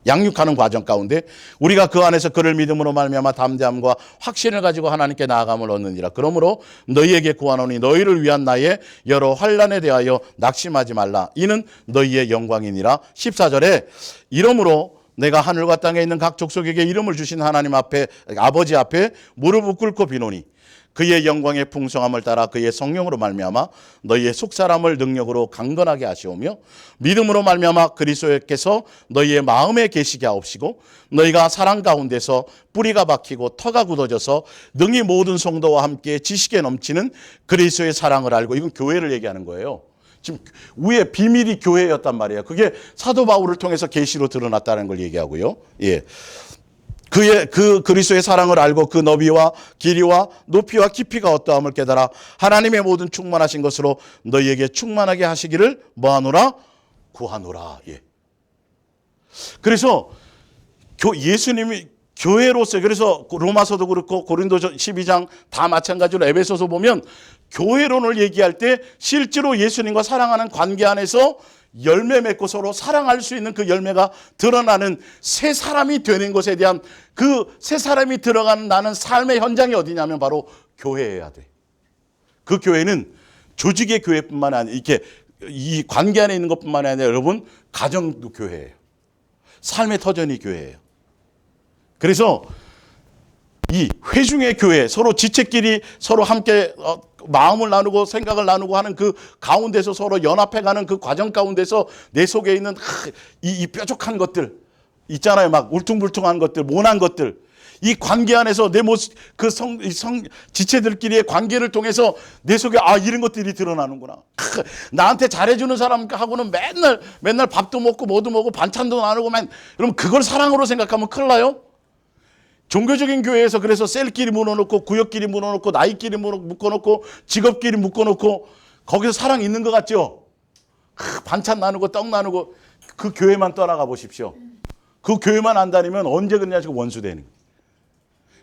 양육하는 과정 가운데 우리가 그 안에서 그를 믿음으로 말미암아 담대함과 확신을 가지고 하나님께 나아감을 얻느니라. 그러므로 너희에게 구하노니 너희를 위한 나의 여러 환난에 대하여 낙심하지 말라. 이는 너희의 영광이니라. 14절에 이러므로 내가 하늘과 땅에 있는 각 족속에게 이름을 주신 하나님 앞에 아버지 앞에 무릎을 꿇고 비노니 그의 영광의 풍성함을 따라 그의 성령으로 말미암아 너희의 속사람을 능력으로 강건하게 하시오며 믿음으로 말미암아 그리스도께서 너희의 마음에 계시게 하옵시고 너희가 사랑 가운데서 뿌리가 박히고 터가 굳어져서 능히 모든 성도와 함께 지식에 넘치는 그리스도의 사랑을 알고, 이건 교회를 얘기하는 거예요. 지금 위에 비밀이 교회였단 말이에요. 그게 사도 바울을 통해서 계시로 드러났다는 걸 얘기하고요. 예. 그 그리스도의 사랑을 알고 그 너비와 길이와 높이와 깊이가 어떠함을 깨달아 하나님의 모든 충만하신 것으로 너희에게 충만하게 하시기를 뭐하노라? 구하노라. 예. 그래서 예수님이 교회로서, 그래서 로마서도 그렇고 고린도 12장 다 마찬가지로 에베소서 보면 교회론을 얘기할 때 실제로 예수님과 사랑하는 관계 안에서 열매 맺고 서로 사랑할 수 있는 그 열매가 드러나는 새 사람이 되는 것에 대한 그 새 사람이 들어가는 나는 삶의 현장이 어디냐면 바로 교회여야 돼. 그 교회는 조직의 교회뿐만 아니라 이렇게 이 관계 안에 있는 것뿐만 아니라 여러분 가정도 교회예요. 삶의 터전이 교회예요. 그래서 이 회중의 교회, 서로 지체끼리 서로 함께 마음을 나누고 생각을 나누고 하는 그 가운데서 서로 연합해가는 그 과정 가운데서 내 속에 있는 이 뾰족한 것들 있잖아요. 막 울퉁불퉁한 것들, 모난 것들, 이 관계 안에서 내 모습, 그 지체들끼리의 관계를 통해서 내 속에 이런 것들이 드러나는구나. 나한테 잘해주는 사람하고는 맨날 밥도 먹고 뭐도 먹고 반찬도 나누고 여러분 그걸 사랑으로 생각하면 큰일 나요. 종교적인 교회에서 그래서 셀끼리 묶어놓고 구역끼리 묶어놓고 나이끼리 묶어놓고 직업끼리 묶어놓고 거기서 사랑 있는 것 같죠? 반찬 나누고 떡 나누고 그 교회만 떠나가 보십시오. 그 교회만 안 다니면 언제 그러냐 지금 원수 되는 거예요.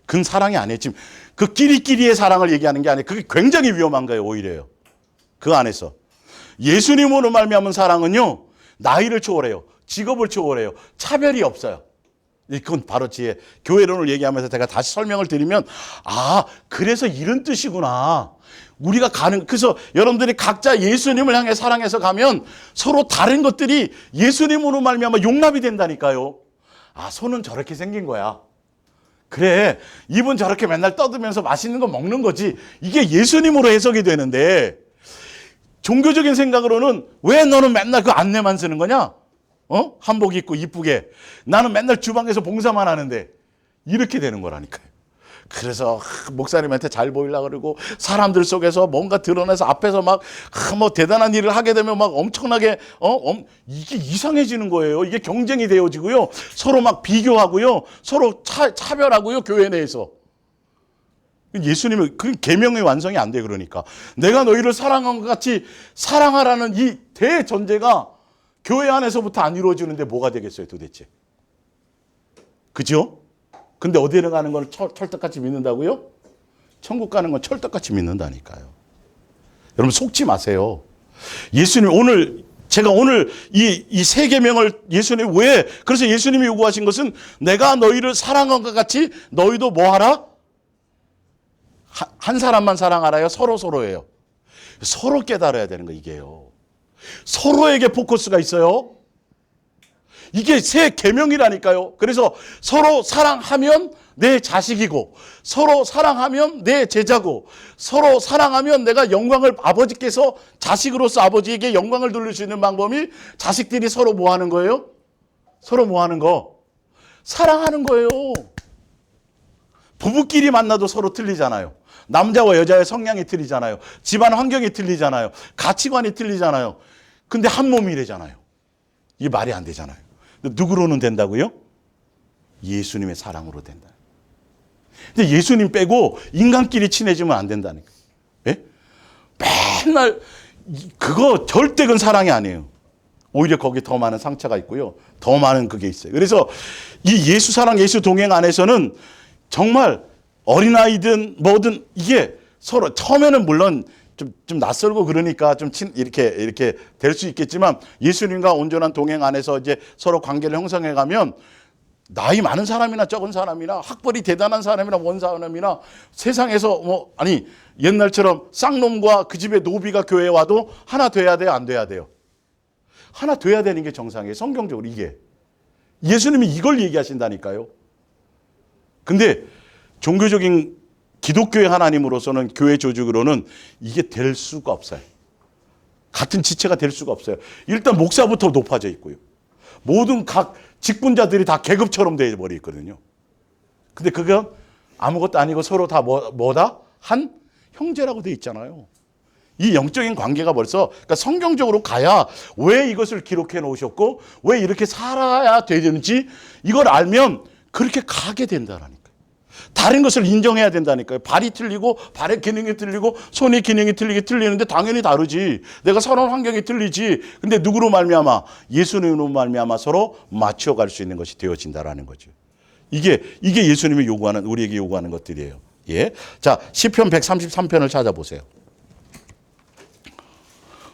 그건 사랑이 아니에요. 지금 그 끼리끼리의 사랑을 얘기하는 게 아니에요. 그게 굉장히 위험한 거예요. 오히려요. 그 안에서 예수님으로 말미암은 사랑은요, 나이를 초월해요. 직업을 초월해요. 차별이 없어요. 그건 바로 지혜. 교회론을 얘기하면서 제가 다시 설명을 드리면 그래서 이런 뜻이구나. 우리가 그래서 여러분들이 각자 예수님을 향해 사랑해서 가면 서로 다른 것들이 예수님으로 말미암아 용납이 된다니까요. 손은 저렇게 생긴 거야. 그래, 입은 저렇게 맨날 떠들면서 맛있는 거 먹는 거지. 이게 예수님으로 해석이 되는데 종교적인 생각으로는 왜 너는 맨날 그 안내만 쓰는 거냐? 한복 입고 이쁘게. 나는 맨날 주방에서 봉사만 하는데. 이렇게 되는 거라니까요. 그래서 목사님한테 잘 보이려고 그러고 사람들 속에서 뭔가 드러내서 앞에서 막 대단한 일을 하게 되면 막 엄청나게 이게 이상해지는 거예요. 이게 경쟁이 되어지고요. 서로 막 비교하고요. 서로 차별하고요. 교회 내에서. 예수님은 그 계명의 완성이 안 돼. 그러니까 내가 너희를 사랑한 것 같이 사랑하라는 이 대전제가 교회 안에서부터 안 이루어지는데 뭐가 되겠어요 도대체. 그죠? 근데 어디를 가는 걸 철떡같이 믿는다고요? 천국 가는 건 철떡같이 믿는다니까요. 여러분 속지 마세요. 예수님 제가 오늘 이 세 계명을 예수님 그래서 예수님이 요구하신 것은 내가 너희를 사랑한 것 같이 너희도 뭐 하라? 한 사람만 사랑하라요? 서로예요. 서로 깨달아야 되는 거 이게요. 서로에게 포커스가 있어요. 이게 새 계명이라니까요. 그래서 서로 사랑하면 내 자식이고, 서로 사랑하면 내 제자고, 서로 사랑하면 내가 영광을, 아버지께서 자식으로서 아버지에게 영광을 돌릴 수 있는 방법이 자식들이 서로 뭐 하는 거예요? 서로 뭐 하는 거? 사랑하는 거예요. 부부끼리 만나도 서로 틀리잖아요. 남자와 여자의 성향이 틀리잖아요. 집안 환경이 틀리잖아요. 가치관이 틀리잖아요. 근데 한 몸이래잖아요. 이게 말이 안 되잖아요. 누구로는 된다고요? 예수님의 사랑으로 된다. 근데 예수님 빼고 인간끼리 친해지면 안 된다니까. 예? 맨날 그거 절대 그건 사랑이 아니에요. 오히려 거기에 더 많은 상처가 있고요. 더 많은 그게 있어요. 그래서 이 예수 사랑, 예수 동행 안에서는 정말 어린아이든 뭐든 이게 서로 처음에는 물론 좀 낯설고 그러니까 좀 이렇게 될 수 있겠지만 예수님과 온전한 동행 안에서 이제 서로 관계를 형성해 가면 나이 많은 사람이나 적은 사람이나 학벌이 대단한 사람이나 원 사람이나 세상에서 옛날처럼 쌍놈과 그 집의 노비가 교회에 와도 하나 돼야 돼요, 안 돼야 돼요? 하나 돼야 되는 게 정상이에요. 성경적으로 이게. 예수님이 이걸 얘기하신다니까요. 근데 종교적인 기독교의 하나님으로서는 교회 조직으로는 이게 될 수가 없어요. 같은 지체가 될 수가 없어요. 일단 목사부터 높아져 있고요. 모든 각 직분자들이 다 계급처럼 되어버려 있거든요. 근데 그건 아무것도 아니고 서로 다 뭐다? 한 형제라고 되어 있잖아요. 이 영적인 관계가 벌써 그러니까 성경적으로 가야 왜 이것을 기록해 놓으셨고 왜 이렇게 살아야 되는지 이걸 알면 그렇게 가게 된다라니까요. 다른 것을 인정해야 된다니까요. 발이 틀리고 발의 기능이 틀리고 손의 기능이 틀리는데 당연히 다르지. 내가 사는 환경이 틀리지. 근데 누구로 말미암아? 예수님으로 말미암아 서로 맞춰갈 수 있는 것이 되어진다라는 거죠. 이게 예수님이 요구하는 우리에게 요구하는 것들이에요. 예. 자, 시편 133편을 찾아보세요.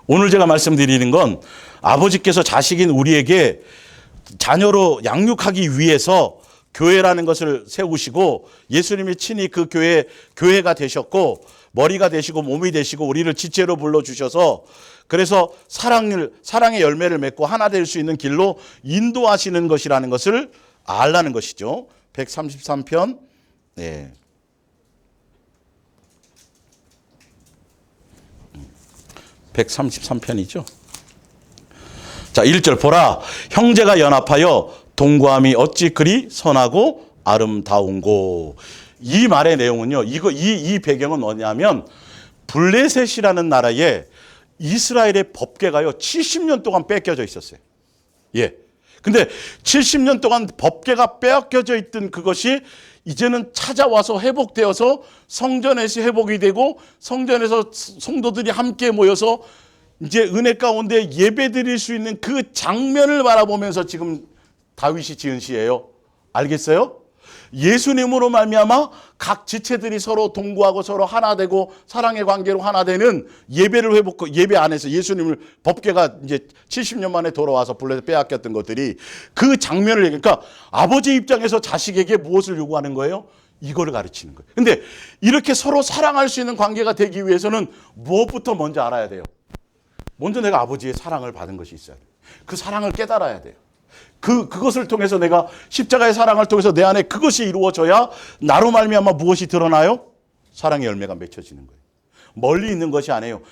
오늘 제가 말씀드리는 건 아버지께서 자식인 우리에게 자녀로 양육하기 위해서 교회라는 것을 세우시고 예수님이 친히 그 교회가 되셨고 머리가 되시고 몸이 되시고 우리를 지체로 불러주셔서 그래서 사랑의 열매를 맺고 하나 될 수 있는 길로 인도하시는 것이라는 것을 알라는 것이죠. 133편. 네. 133편이죠. 자, 1절 보라 형제가 연합하여 동거함이 어찌 그리 선하고 아름다운고. 이 말의 내용은요. 이 배경은 뭐냐면 블레셋이라는 나라에 이스라엘의 법궤가요 70년 동안 뺏겨져 있었어요. 예. 근데 70년 동안 법궤가 빼앗겨져 있던 그것이 이제는 찾아와서 회복되어서 성전에서 회복이 되고 성전에서 성도들이 함께 모여서 이제 은혜 가운데 예배 드릴 수 있는 그 장면을 바라보면서 지금 다윗이 지은 시예요. 알겠어요? 예수님으로 말미암아 각 지체들이 서로 동거하고 서로 하나 되고 사랑의 관계로 하나 되는 예배를 회복하고 예배 안에서 예수님을 법궤가 이제 70년 만에 돌아와서 불러서 빼앗겼던 것들이 그 장면을 그러니까 아버지 입장에서 자식에게 무엇을 요구하는 거예요? 이거를 가르치는 거예요. 근데 이렇게 서로 사랑할 수 있는 관계가 되기 위해서는 무엇부터 먼저 알아야 돼요? 먼저 내가 아버지의 사랑을 받은 것이 있어야 돼요. 그 사랑을 깨달아야 돼요. 그것을 통해서 내가 십자가의 사랑을 통해서 내 안에 그것이 이루어져야 나로 말미암아 무엇이 드러나요? 사랑의 열매가 맺혀지는 거예요. 멀리 있는 것이 아니에요.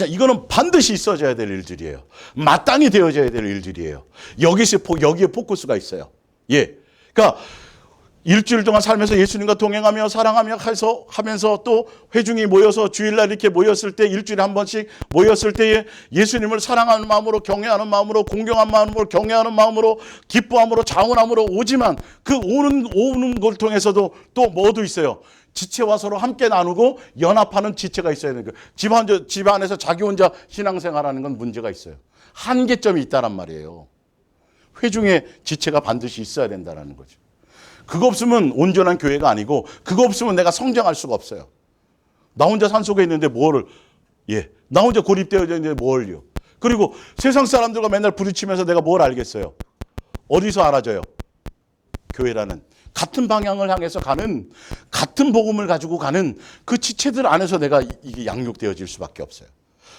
이거는 반드시 있어져야 될 일들이에요. 마땅히 되어져야 될 일들이에요. 여기에 포커스가 있어요. 예. 그러니까 일주일 동안 살면서 예수님과 동행하며 사랑하며 하면서 또 회중이 모여서 주일날 이렇게 모였을 때 일주일에 한 번씩 모였을 때에 예수님을 사랑하는 마음으로 경외하는 마음으로 공경한 마음으로 경외하는 마음으로 기뻐함으로 자원함으로 오지만 그 오는 걸 통해서도 또 뭐도 있어요. 지체와 서로 함께 나누고 연합하는 지체가 있어야 되는 거예요. 집 안에서 자기 혼자 신앙생활하는 건 문제가 있어요. 한계점이 있다란 말이에요. 회중의 지체가 반드시 있어야 된다는 거죠. 그거 없으면 온전한 교회가 아니고 그거 없으면 내가 성장할 수가 없어요. 나 혼자 산속에 있는데 나 혼자 고립되어 있는데 뭘요? 그리고 세상 사람들과 맨날 부딪히면서 내가 뭘 알겠어요? 어디서 알아져요? 교회라는 같은 방향을 향해서 가는 같은 복음을 가지고 가는 그 지체들 안에서 내가 이게 양육되어질 수밖에 없어요.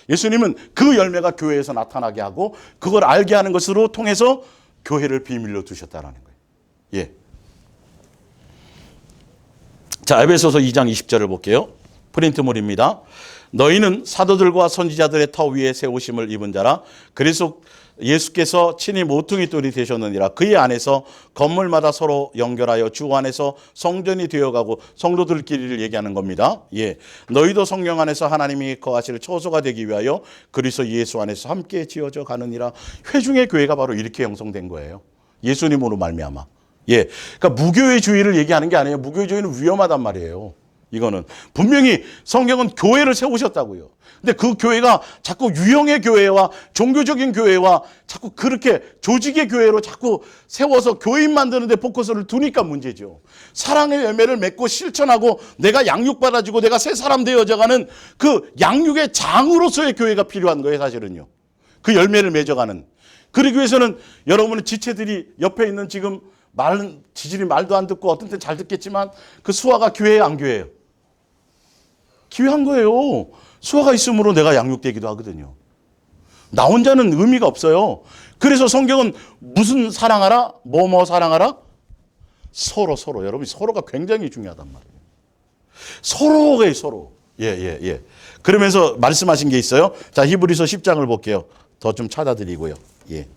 예수님은 그 열매가 교회에서 나타나게 하고 그걸 알게 하는 것으로 통해서 교회를 비밀로 두셨다라는 거예요. 예. 자, 에베소서 2장 20절을 볼게요. 프린트물입니다. 너희는 사도들과 선지자들의 터 위에 세우심을 입은 자라. 그래서 예수께서 친히 모퉁이 돌이 되셨느니라. 그의 안에서 건물마다 서로 연결하여 주 안에서 성전이 되어가고, 성도들끼리를 얘기하는 겁니다. 예, 너희도 성령 안에서 하나님이 거하실 처소가 되기 위하여 그리스도 예수 안에서 함께 지어져 가느니라. 회중의 교회가 바로 이렇게 형성된 거예요. 예수님으로 말미암아. 예, 그러니까 무교회주의를 얘기하는 게 아니에요. 무교회주의는 위험하단 말이에요. 이거는 분명히 성경은 교회를 세우셨다고요. 근데 그 교회가 자꾸 유형의 교회와 종교적인 교회와 자꾸 그렇게 조직의 교회로 자꾸 세워서 교인 만드는 데 포커스를 두니까 문제죠. 사랑의 열매를 맺고 실천하고 내가 양육받아주고 내가 새 사람 되어져가는 그 양육의 장으로서의 교회가 필요한 거예요, 사실은요. 그 열매를 맺어가는. 그러기 위해서는 여러분의 지체들이 옆에 있는 지금 지질이 말도 안 듣고 어떤 때는 잘 듣겠지만 그 수화가 교회예요, 안 교회예요? 기회한 거예요. 수화가 있으므로 내가 양육되기도 하거든요. 나 혼자는 의미가 없어요. 그래서 성경은 무슨 사랑하라? 뭐뭐 사랑하라? 서로. 여러분, 서로가 굉장히 중요하단 말이에요. 서로가 서로. 예. 그러면서 말씀하신 게 있어요. 자, 히브리서 10장을 볼게요. 더 좀 찾아드리고요. 예.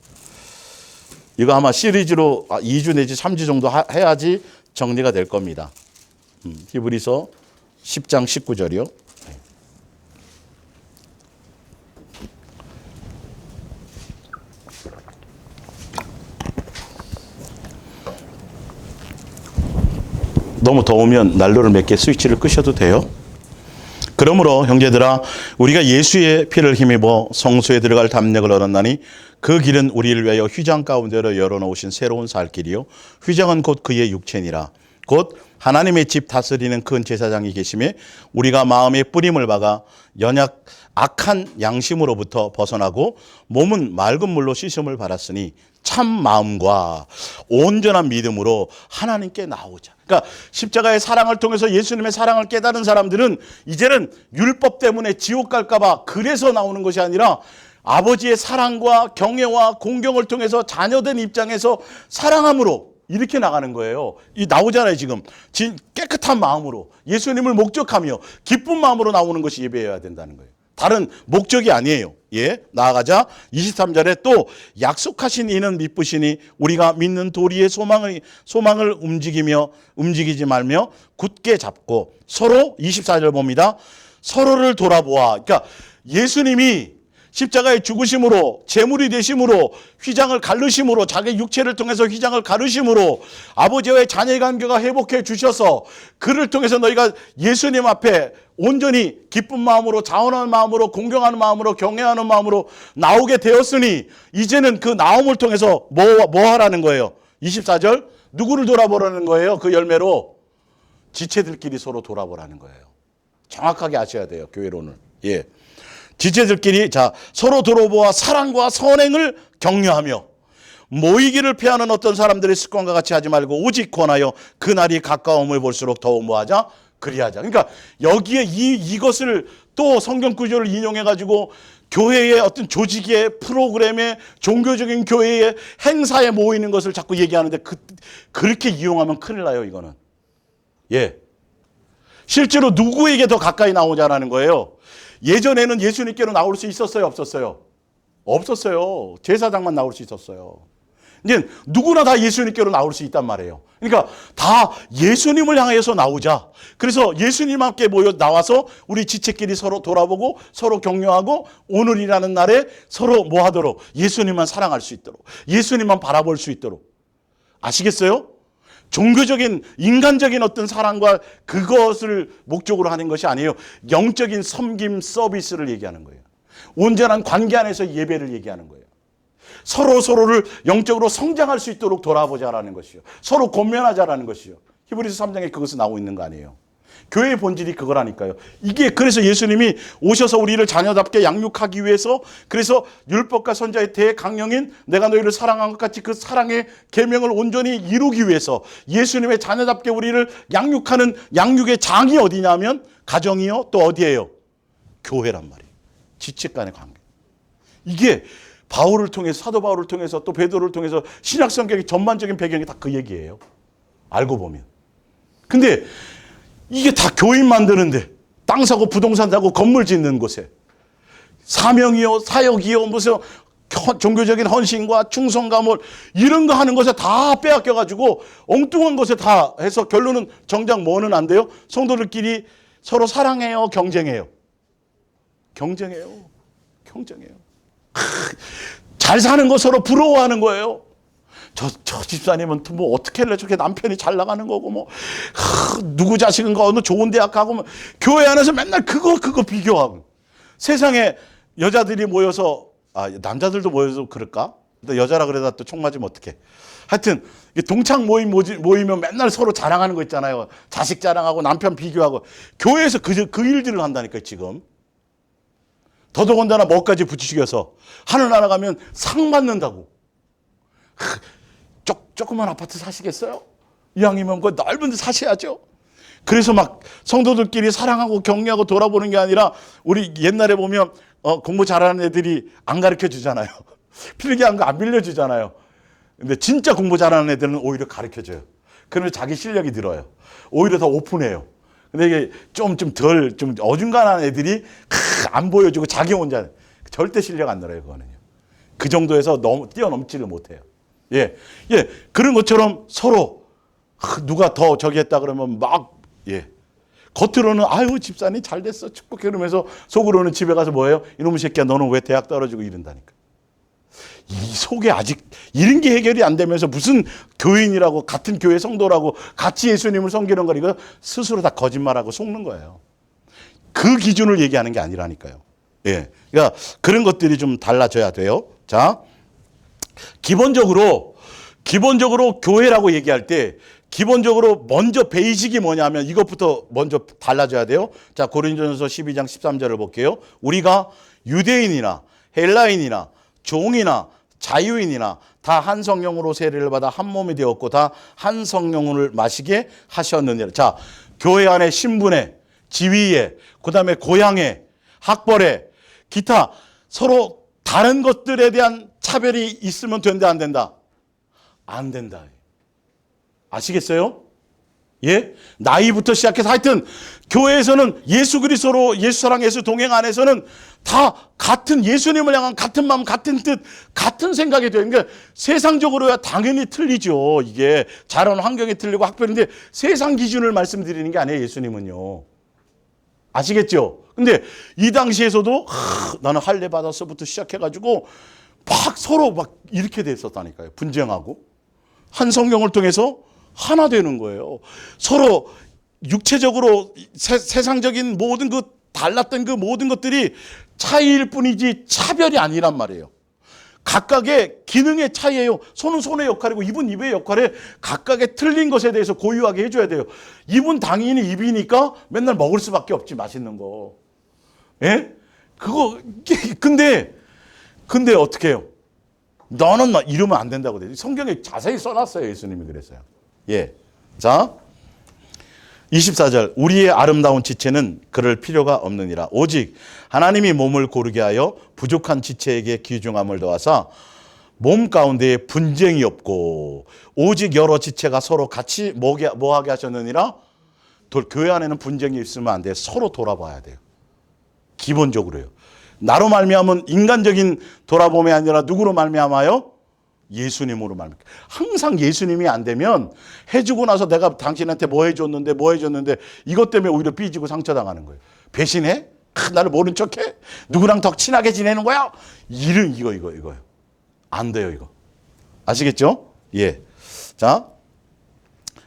이거 아마 시리즈로 2주 내지 3주 정도 해야지 정리가 될 겁니다. 히브리서 10장 19절이요. 너무 더우면 난로를 몇 개 스위치를 끄셔도 돼요. 그러므로 형제들아, 우리가 예수의 피를 힘입어 성소에 들어갈 담력을 얻었나니 그 길은 우리를 위하여 휘장 가운데로 열어놓으신 새로운 살 길이요, 휘장은 곧 그의 육체니라. 곧 하나님의 집 다스리는 큰 제사장이 계심에 우리가 마음의 뿌림을 박아 연약 악한 양심으로부터 벗어나고 몸은 맑은 물로 씻음을 받았으니 참 마음과 온전한 믿음으로 하나님께 나오자. 그러니까 십자가의 사랑을 통해서 예수님의 사랑을 깨달은 사람들은 이제는 율법 때문에 지옥 갈까 봐 그래서 나오는 것이 아니라 아버지의 사랑과 경외와 공경을 통해서 자녀된 입장에서 사랑함으로 이렇게 나가는 거예요. 이 나오잖아요, 지금. 깨끗한 마음으로 예수님을 목적하며 기쁜 마음으로 나오는 것이 예배여야 된다는 거예요. 다른 목적이 아니에요. 예, 나아가자. 23절에 또 약속하신 이는 믿으시니 우리가 믿는 도리의 소망을 움직이지 말며 굳게 잡고 서로, 24절 봅니다. 서로를 돌아보아. 그러니까 예수님이 십자가의 죽으심으로, 제물이 되심으로, 휘장을 가르심으로, 자기 육체를 통해서 휘장을 가르심으로 아버지와의 자녀의 관계가 회복해 주셔서 그를 통해서 너희가 예수님 앞에 온전히 기쁜 마음으로, 자원하는 마음으로, 공경하는 마음으로, 경외하는 마음으로 나오게 되었으니 이제는 그 나옴을 통해서 뭐 하라는 거예요? 24절, 누구를 돌아보라는 거예요? 그 열매로 지체들끼리 서로 돌아보라는 거예요. 정확하게 아셔야 돼요, 교회론을. 예. 지체들끼리 서로 돌아보아 사랑과 선행을 격려하며 모이기를 피하는 어떤 사람들의 습관과 같이 하지 말고 오직 권하여 그날이 가까움을 볼수록 더욱 뭐하자? 그리하자. 그러니까 여기에 이것을 또 성경 구조를 인용해 가지고 교회의 어떤 조직의 프로그램에 종교적인 교회의 행사에 모이는 것을 자꾸 얘기하는데 그렇게 이용하면 큰일 나요, 이거는. 예. 실제로 누구에게 더 가까이 나오자라는 거예요. 예전에는 예수님께로 나올 수 있었어요, 없었어요? 없었어요. 제사장만 나올 수 있었어요. 이제 누구나 다 예수님께로 나올 수 있단 말이에요. 그러니까 다 예수님을 향해서 나오자. 그래서 예수님 함께 나와서 우리 지체끼리 서로 돌아보고 서로 격려하고 오늘이라는 날에 서로 뭐 하도록? 예수님만 사랑할 수 있도록, 예수님만 바라볼 수 있도록. 아시겠어요? 종교적인 인간적인 어떤 사랑과 그것을 목적으로 하는 것이 아니에요. 영적인 섬김 서비스를 얘기하는 거예요. 온전한 관계 안에서 예배를 얘기하는 거예요. 서로를 영적으로 성장할 수 있도록 돌아보자라는 것이요. 서로 권면하자라는 것이요. 히브리서 3장에 그것이 나오고 있는 거 아니에요. 교회의 본질이 그거라니까요. 이게 그래서 예수님이 오셔서 우리를 자녀답게 양육하기 위해서, 그래서 율법과 선지자의 대강령인 내가 너희를 사랑한 것 같이 그 사랑의 계명을 온전히 이루기 위해서 예수님의 자녀답게 우리를 양육하는 양육의 장이 어디냐면 가정이요, 또 어디예요? 교회란 말이에요. 지체 간의 관계. 이게 바울을 통해서, 사도 바울을 통해서, 또 베드로를 통해서 신약 성경의 전반적인 배경이 다 그 얘기예요. 알고 보면. 근데 이게 다 교인 만드는데 땅 사고 부동산 사고 건물 짓는 곳에 사명이요 사역이요 무슨 종교적인 헌신과 충성과 뭐 이런 거 하는 것에 다 빼앗겨가지고 엉뚱한 것에 다 해서 결론은 정작 뭐는 안 돼요? 성도들끼리 서로 사랑해요, 경쟁해요. 경쟁해요. 잘 사는 거 서로 부러워하는 거예요. 저 집사님은 뭐 어떻게 할래? 저렇게 남편이 잘 나가는 거고 뭐 누구 자식은 어느 좋은 대학 가고 뭐 교회 안에서 맨날 그거 비교하고 세상에 여자들이 모여서 남자들도 모여서 그럴까? 또 여자라 그러다 또 총 맞으면 어떡해. 하여튼 동창 모이면 맨날 서로 자랑하는 거 있잖아요. 자식 자랑하고 남편 비교하고 교회에서 그 일들을 한다니까요 지금. 더더군다나 뭐까지 부추겨서 하늘나라 가면 상 받는다고. 조그만 아파트 사시겠어요? 이왕이면 그 넓은 데 사셔야죠. 그래서 막 성도들끼리 사랑하고 격려하고 돌아보는 게 아니라 우리 옛날에 보면 공부 잘하는 애들이 안 가르쳐 주잖아요. 필기한 거 안 빌려주잖아요. 근데 진짜 공부 잘하는 애들은 오히려 가르쳐 줘요. 그러면 자기 실력이 늘어요. 오히려 더 오픈해요. 근데 이게 좀 어중간한 애들이 안 보여주고 자기 혼자 절대 실력 안 늘어요. 그거는요. 그 정도에서 너무 뛰어넘지를 못해요. 예. 그런 것처럼 서로 누가 더 저기 했다 그러면 막 겉으로는 아유 집사님 잘 됐어 축복 그러면서 속으로는 집에 가서 뭐예요? 이놈의 새끼야 너는 왜 대학 떨어지고 이런다니까. 이 속에 아직 이런 게 해결이 안 되면서 무슨 교인이라고 같은 교회 성도라고 같이 예수님을 섬기는 거 이거 스스로 다 거짓말하고 속는 거예요. 그 기준을 얘기하는 게 아니라니까요. 예. 그러니까 그런 것들이 좀 달라져야 돼요. 자, 기본적으로 교회라고 얘기할 때 기본적으로 먼저 베이직이 뭐냐면 이것부터 먼저 달라져야 돼요. 자, 고린도전서 12장 13절을 볼게요. 우리가 유대인이나 헬라인이나 종이나 자유인이나 다 한 성령으로 세례를 받아 한 몸이 되었고 다 한 성령을 마시게 하셨느니라. 자, 교회 안에 신분에 지위에 그다음에 고향에 학벌에 기타 서로 다른 것들에 대한 차별이 있으면 된다 안 된다? 안 된다. 아시겠어요? 예? 나이부터 시작해서 하여튼 교회에서는 예수 그리스도로 예수 사랑 예수 동행 안에서는 다 같은 예수님을 향한 같은 마음 같은 뜻 같은 생각이 돼요. 그러니까 세상적으로야 당연히 틀리죠. 이게 자라는 환경이 틀리고 학벌인데 세상 기준을 말씀드리는 게 아니에요. 예수님은요. 아시겠죠? 근데 이 당시에서도 나는 할례 받았어부터 시작해가지고 막 서로 막 이렇게 됐었다니까요. 분쟁하고 한 성령을 통해서 하나 되는 거예요. 서로 육체적으로 세상적인 모든 그 달랐던 그 모든 것들이 차이일 뿐이지 차별이 아니란 말이에요. 각각의 기능의 차이예요. 손은 손의 역할이고 입은 입의 역할에 각각의 틀린 것에 대해서 고유하게 해줘야 돼요. 입은 당연히 입이니까 맨날 먹을 수밖에 없지 맛있는 거. 예? 그거 근데 어떻게 해요? 너는 이러면 안 된다고 돼요. 성경에 자세히 써놨어요. 예수님이 그랬어요. 예. 자, 24절. 우리의 아름다운 지체는 그럴 필요가 없느니라. 오직 하나님이 몸을 고르게 하여 부족한 지체에게 귀중함을 더하사 몸 가운데에 분쟁이 없고 오직 여러 지체가 서로 같이 뭐하게 하셨느니라. 교회 안에는 분쟁이 있으면 안 돼요. 서로 돌아봐야 돼요. 기본적으로요. 나로 말미암은 인간적인 돌아봄이 아니라 누구로 말미암아요? 예수님으로 말미암아. 항상 예수님이 안 되면 해주고 나서 내가 당신한테 뭐 해줬는데 이것 때문에 오히려 삐지고 상처당하는 거예요. 배신해? 나를 모른 척해? 누구랑 더 친하게 지내는 거야? 이거요. 안 돼요 이거. 아시겠죠? 예. 자,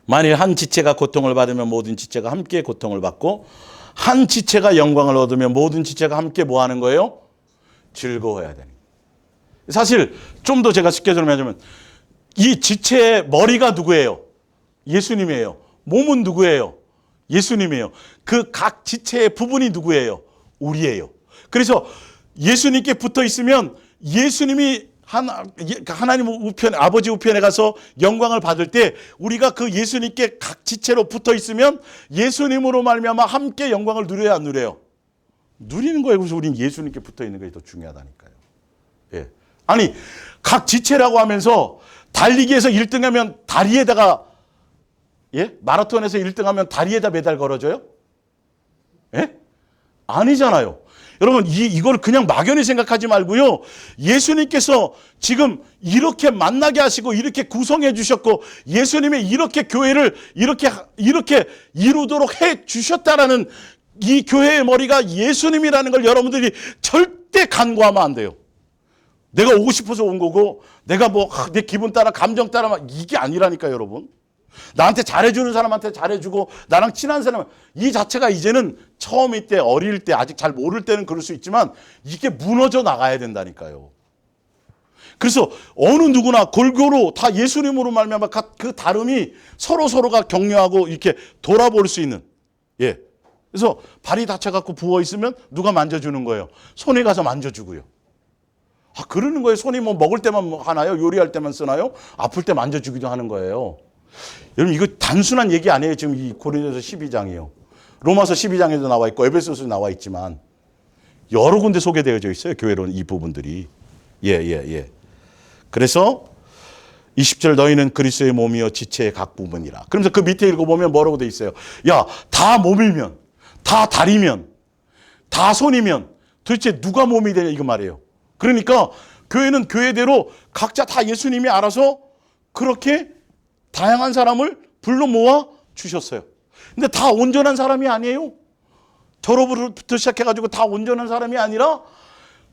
만일 한 지체가 고통을 받으면 모든 지체가 함께 고통을 받고 한 지체가 영광을 얻으면 모든 지체가 함께 뭐 하는 거예요? 즐거워해야 되는 거예요. 사실 좀 더 제가 쉽게 설명하자면 이 지체의 머리가 누구예요? 예수님이에요. 몸은 누구예요? 예수님이에요. 그 각 지체의 부분이 누구예요? 우리예요. 그래서 예수님께 붙어 있으면 예수님이 하나님 우편에 아버지 우편에 가서 영광을 받을 때 우리가 그 예수님께 각 지체로 붙어 있으면 예수님으로 말미암아 함께 영광을 누려야 안 누려요? 누리는 거예요. 그래서 우리는 예수님께 붙어 있는 게 더 중요하다니까요. 예. 아니 각 지체라고 하면서 달리기에서 1등하면 다리에다가 예? 마라톤에서 1등하면 다리에다 메달 걸어줘요? 예? 아니잖아요. 여러분 이걸 그냥 막연히 생각하지 말고요. 예수님께서 지금 이렇게 만나게 하시고 이렇게 구성해 주셨고 예수님이 이렇게 교회를 이렇게 이루도록 해 주셨다라는 이 교회의 머리가 예수님이라는 걸 여러분들이 절대 간과하면 안 돼요. 내가 오고 싶어서 온 거고 내가 내 기분 따라 감정 따라 막 이게 아니라니까요, 여러분. 나한테 잘해주는 사람한테 잘해주고 나랑 친한 사람 이 자체가 이제는 처음일 때 어릴 때 아직 잘 모를 때는 그럴 수 있지만 이게 무너져 나가야 된다니까요. 그래서 어느 누구나 골고루 다 예수님으로 말미암아 그 다름이 서로가 격려하고 이렇게 돌아볼 수 있는 예. 그래서 발이 다쳐갖고 부어있으면 누가 만져주는 거예요. 손에 가서 만져주고요. 그러는 거예요. 손이 먹을 때만 하나요? 요리할 때만 쓰나요? 아플 때 만져주기도 하는 거예요. 여러분 이거 단순한 얘기 아니에요. 지금 이 고린도서 12장이요. 로마서 12장에도 나와 있고 에베소서도 나와 있지만 여러 군데 소개되어져 있어요. 교회로는 이 부분들이. 예. 그래서 20절 너희는 그리스도의 몸이요 지체의 각 부분이라. 그러면서 그 밑에 읽어보면 뭐라고 돼 있어요. 야, 다 몸이면 다 다리면 다 손이면 도대체 누가 몸이 되냐 이거 말이에요. 그러니까 교회는 교회대로 각자 다 예수님이 알아서 그렇게 다양한 사람을 불러 모아 주셨어요. 근데 다 온전한 사람이 아니에요. 저로부터 시작해가지고 다 온전한 사람이 아니라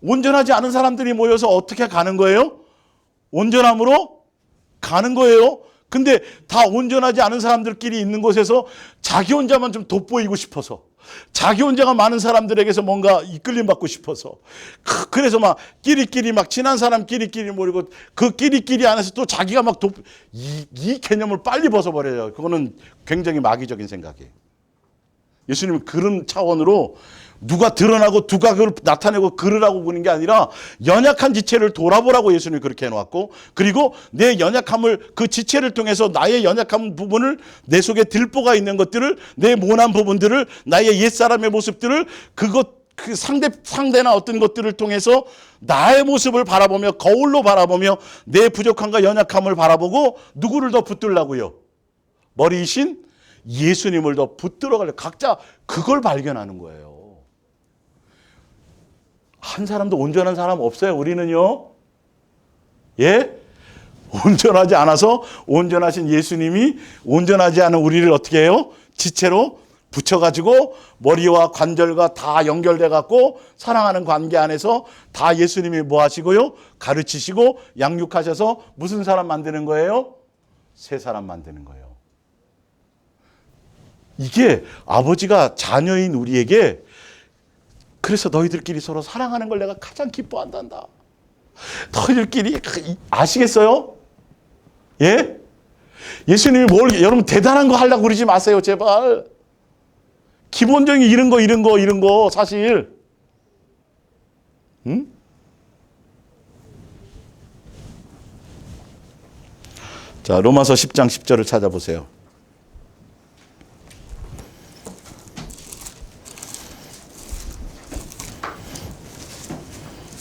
온전하지 않은 사람들이 모여서 어떻게 가는 거예요? 온전함으로 가는 거예요. 근데 다 온전하지 않은 사람들끼리 있는 곳에서 자기 혼자만 좀 돋보이고 싶어서 자기 혼자가 많은 사람들에게서 뭔가 이끌림 받고 싶어서 그래서 막 끼리끼리 막 친한 사람 끼리끼리 모이고 그 끼리끼리 안에서 또 자기가 막 이 개념을 빨리 벗어버려요. 그거는 굉장히 마귀적인 생각이에요. 예수님은 그런 차원으로 누가 드러나고 누가 그걸 나타내고 그러라고 보는 게 아니라 연약한 지체를 돌아보라고 예수님이 그렇게 해놓았고 그리고 내 연약함을 그 지체를 통해서 나의 연약한 부분을 내 속에 들보가 있는 것들을 내 모난 부분들을 나의 옛사람의 모습들을 그 상대나 어떤 것들을 통해서 나의 모습을 바라보며 거울로 바라보며 내 부족함과 연약함을 바라보고 누구를 더 붙들라고요? 머리이신 예수님을 더 붙들어가려고 각자 그걸 발견하는 거예요. 한 사람도 온전한 사람 없어요. 우리는요. 예? 온전하지 않아서 온전하신 예수님이 온전하지 않은 우리를 어떻게 해요? 지체로 붙여가지고 머리와 관절과 다 연결돼 갖고 사랑하는 관계 안에서 다 예수님이 뭐 하시고요? 가르치시고 양육하셔서 무슨 사람 만드는 거예요? 새 사람 만드는 거예요. 이게 아버지가 자녀인 우리에게 그래서 너희들끼리 서로 사랑하는 걸 내가 가장 기뻐한단다. 너희들끼리 아시겠어요? 예? 예수님이 여러분 대단한 거 하려고 그러지 마세요. 제발. 기본적인 이런 거 사실. 응? 자, 로마서 10장 10절을 찾아보세요.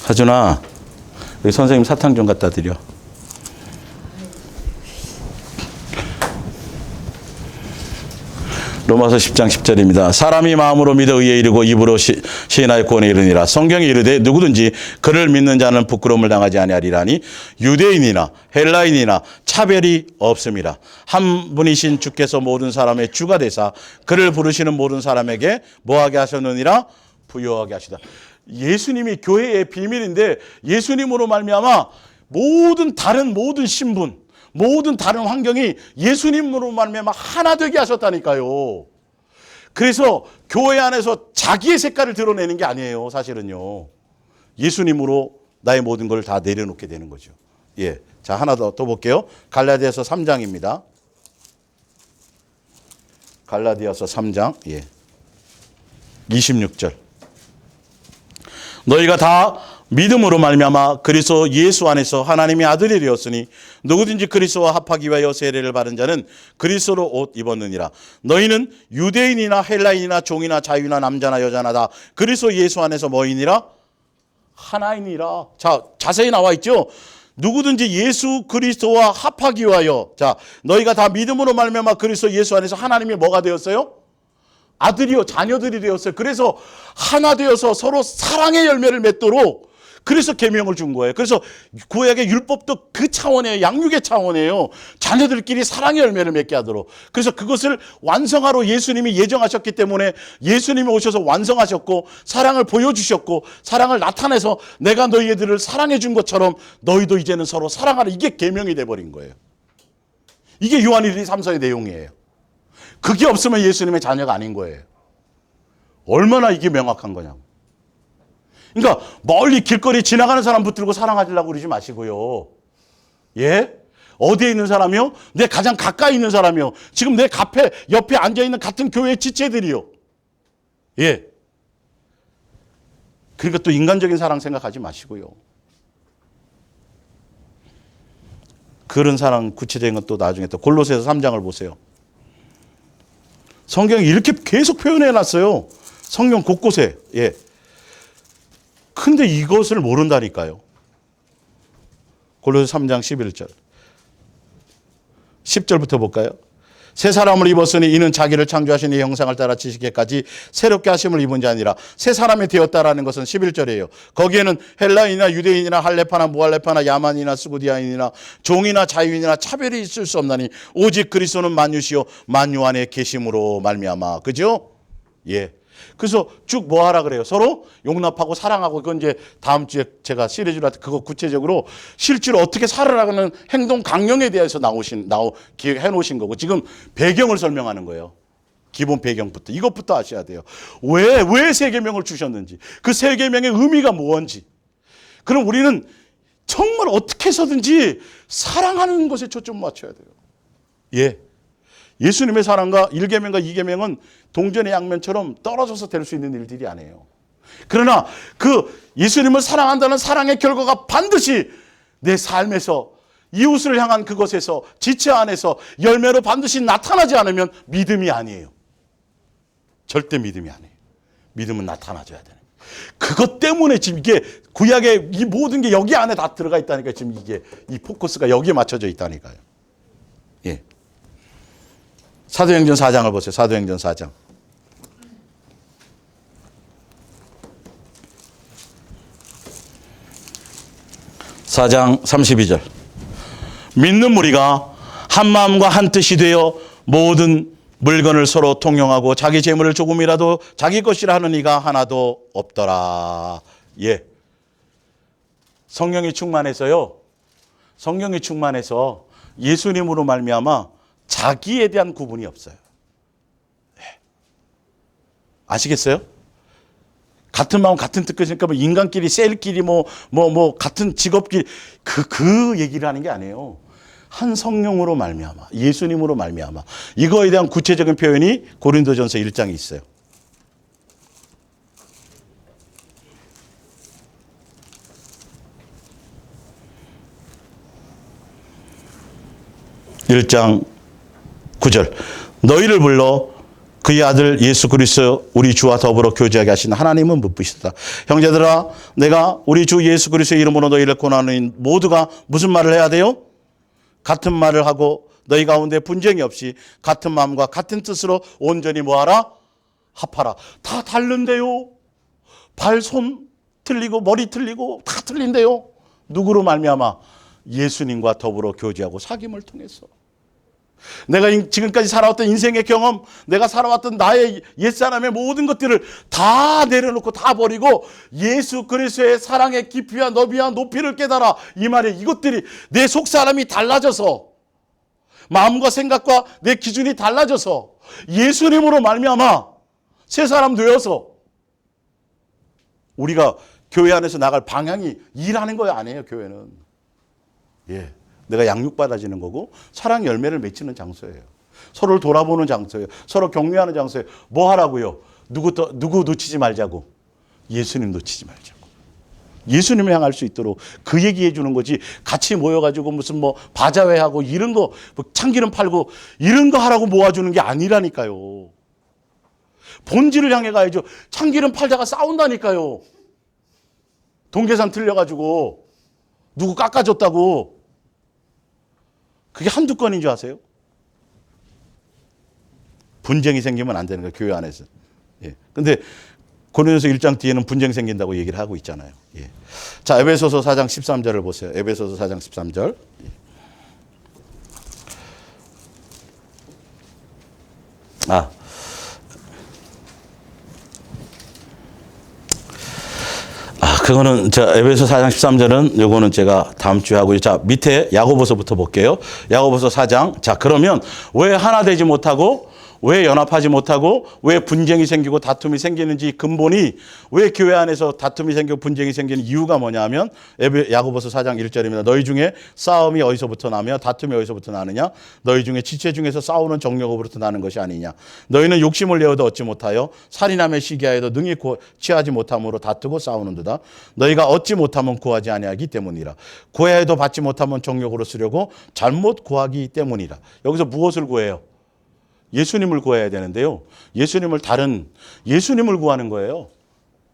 하준아, 여기 선생님 사탕 좀 갖다 드려. 로마서 10장 10절입니다. 사람이 마음으로 믿어 의에 이르고 입으로 시인하여 구원에 이르니라. 성경이 이르되 누구든지 그를 믿는 자는 부끄러움을 당하지 아니하리라니 유대인이나 헬라인이나 차별이 없음이라. 한 분이신 주께서 모든 사람의 주가 되사 그를 부르시는 모든 사람에게 뭐하게 하셨느니라? 부요하게 하시다. 예수님이 교회의 비밀인데 예수님으로 말미암아 모든 신분, 모든 다른 환경이 예수님으로 말미암아 하나 되게 하셨다니까요. 그래서 교회 안에서 자기의 색깔을 드러내는 게 아니에요. 사실은요. 예수님으로 나의 모든 걸 다 내려놓게 되는 거죠. 예, 자 하나 더 볼게요. 갈라디아서 3장입니다. 갈라디아서 3장 26절. 너희가 다 믿음으로 말미암아 그리스도 예수 안에서 하나님의 아들이 되었으니 누구든지 그리스도와 합하기 위하여 세례를 받은 자는 그리스도로 옷 입었느니라. 너희는 유대인이나 헬라인이나 종이나 자유나 남자나 여자나 다 그리스도 예수 안에서 뭐이니라? 하나이니라. 자, 자세히 나와 있죠. 누구든지 예수 그리스도와 합하기 위하여. 자, 너희가 다 믿음으로 말미암아 그리스도 예수 안에서 하나님이 뭐가 되었어요? 아들이요, 자녀들이 되었어요. 그래서 하나 되어서 서로 사랑의 열매를 맺도록 그래서 계명을 준 거예요. 그래서 구약의 율법도 그 차원이에요. 양육의 차원이에요. 자녀들끼리 사랑의 열매를 맺게 하도록. 그래서 그것을 완성하러 예수님이 예정하셨기 때문에 예수님이 오셔서 완성하셨고 사랑을 보여주셨고 사랑을 나타내서 내가 너희들을 사랑해 준 것처럼 너희도 이제는 서로 사랑하라. 이게 계명이 돼버린 거예요. 이게 요한 1, 2, 3, 4의 내용이에요. 그게 없으면 예수님의 자녀가 아닌 거예요. 얼마나 이게 명확한 거냐고. 그러니까 멀리 길거리 지나가는 사람 붙들고 사랑하려고 그러지 마시고요. 예? 어디에 있는 사람이요? 내 가장 가까이 있는 사람이요. 지금 내 카페 옆에 앉아있는 같은 교회 지체들이요. 예. 그러니까 또 인간적인 사랑 생각하지 마시고요. 그런 사랑 구체적인 건 또 나중에 또 골로새서 3장을 보세요. 성경이 이렇게 계속 표현해 놨어요. 성경 곳곳에. 예. 근데 이것을 모른다니까요. 골로새 3장 11절. 10절부터 볼까요? 새 사람을 입었으니 이는 자기를 창조하신 이 형상을 따라 지식에까지 새롭게 하심을 입은 자 아니라 새 사람이 되었다라는 것은 11절이에요. 거기에는 헬라인이나 유대인이나 할레파나 무할레파나 야만이나 스구디아인이나 종이나 자유인이나 차별이 있을 수 없나니 오직 그리스도는 만유시요 만유 안에 계심으로 말미암아. 그죠? 예. 그래서 쭉 뭐 하라 그래요? 서로 용납하고 사랑하고. 그건 이제 다음 주에 제가 시리즈로 그거 구체적으로 실제로 어떻게 살아가는 행동 강령에 대해서 해 놓으신 거고 지금 배경을 설명하는 거예요. 기본 배경부터. 이것부터 아셔야 돼요. 왜 세 계명을 주셨는지. 그 세 계명의 의미가 뭔지. 그럼 우리는 정말 어떻게 해서든지 사랑하는 것에 초점 맞춰야 돼요. 예. 예수님의 사랑과 1계명과 2계명은 동전의 양면처럼 떨어져서 될 수 있는 일들이 아니에요. 그러나 그 예수님을 사랑한다는 사랑의 결과가 반드시 내 삶에서 이웃을 향한 그것에서 지체 안에서 열매로 반드시 나타나지 않으면 믿음이 아니에요. 절대 믿음이 아니에요. 믿음은 나타나줘야 되는. 그것 때문에 지금 이게 구약의 이 모든 게 여기 안에 다 들어가 있다니까. 지금 이게 이 포커스가 여기에 맞춰져 있다니까요. 예. 사도행전 4장을 보세요. 사도행전 4장. (4장) 32절. 믿는 무리가 한 마음과 한 뜻이 되어 모든 물건을 서로 통용하고 자기 재물을 조금이라도 자기 것이라 하는 이가 하나도 없더라. 예. 성령이 충만해서요. 성령이 충만해서 예수님으로 말미암아 자기에 대한 구분이 없어요. 네. 아시겠어요? 같은 마음 같은 뜻이니까 뭐 인간끼리 셀끼리 뭐 같은 직업끼리 그 얘기를 하는 게 아니에요. 한 성령으로 말미암아 예수님으로 말미암아 이거에 대한 구체적인 표현이 고린도전서 1장에 있어요. (1장) 9절. 너희를 불러 그의 아들 예수 그리스도 우리 주와 더불어 교제하게 하신 하나님은 묻으시다. 형제들아 내가 우리 주 예수 그리스도의 이름으로 너희를 권하는 모두가 무슨 말을 해야 돼요? 같은 말을 하고 너희 가운데 분쟁이 없이 같은 마음과 같은 뜻으로 온전히 뭐하라? 합하라. 다 다른데요. 발, 손 틀리고 머리 틀리고 다 틀린데요. 누구로 말미암아? 예수님과 더불어 교제하고 사귐을 통해서. 내가 지금까지 살아왔던 인생의 경험, 내가 살아왔던 나의 옛사람의 모든 것들을 다 내려놓고 다 버리고 예수 그리스도의 사랑의 깊이와 너비와 높이를 깨달아. 이 말에 이것들이 내 속사람이 달라져서 마음과 생각과 내 기준이 달라져서 예수님으로 말미암아 새 사람 되어서 우리가 교회 안에서 나갈 방향이 일하는 거 아니에요. 교회는. 예. 내가 양육받아지는 거고 사랑 열매를 맺히는 장소예요. 서로를 돌아보는 장소예요. 서로 격려하는 장소예요. 뭐 하라고요? 누구 놓치지 말자고. 예수님 놓치지 말자고. 예수님을 향할 수 있도록 그 얘기해 주는 거지. 같이 모여가지고 무슨 뭐 바자회하고 이런 거 뭐 참기름 팔고 이런 거 하라고 모아주는 게 아니라니까요. 본질을 향해 가야죠. 참기름 팔다가 싸운다니까요. 동계산 틀려가지고. 누구 깎아줬다고. 그게 한두 건인 줄 아세요? 분쟁이 생기면 안 되는 거예요, 교회 안에서. 예. 근데 고린도서 1장 뒤에는 분쟁 생긴다고 얘기를 하고 있잖아요. 예. 자, 에베소서 4장 13절을 보세요. 에베소서 4장 13절. 그거는 에베소 4장 13절은 요거는 제가 다음 주에 하고요. 자, 밑에 야고보서부터 볼게요. 야고보서 4장. 자, 그러면 왜 하나 되지 못하고, 왜 연합하지 못하고, 왜 분쟁이 생기고 다툼이 생기는지 근본이, 왜 교회 안에서 다툼이 생기고 분쟁이 생기는 이유가 뭐냐면 야고보서 4장 1절입니다. 너희 중에 싸움이 어디서부터 나며 다툼이 어디서부터 나느냐? 너희 중에 지체 중에서 싸우는 정욕으로부터 나는 것이 아니냐? 너희는 욕심을 내어도 얻지 못하여 살인하며 시기하여도 능히 취하지 못함으로 다투고 싸우는도다. 너희가 얻지 못하면 구하지 아니하기 때문이라. 구해도 받지 못하면 정욕으로 쓰려고 잘못 구하기 때문이라. 여기서 무엇을 구해요? 예수님을 구해야 되는데요. 예수님을 구하는 거예요.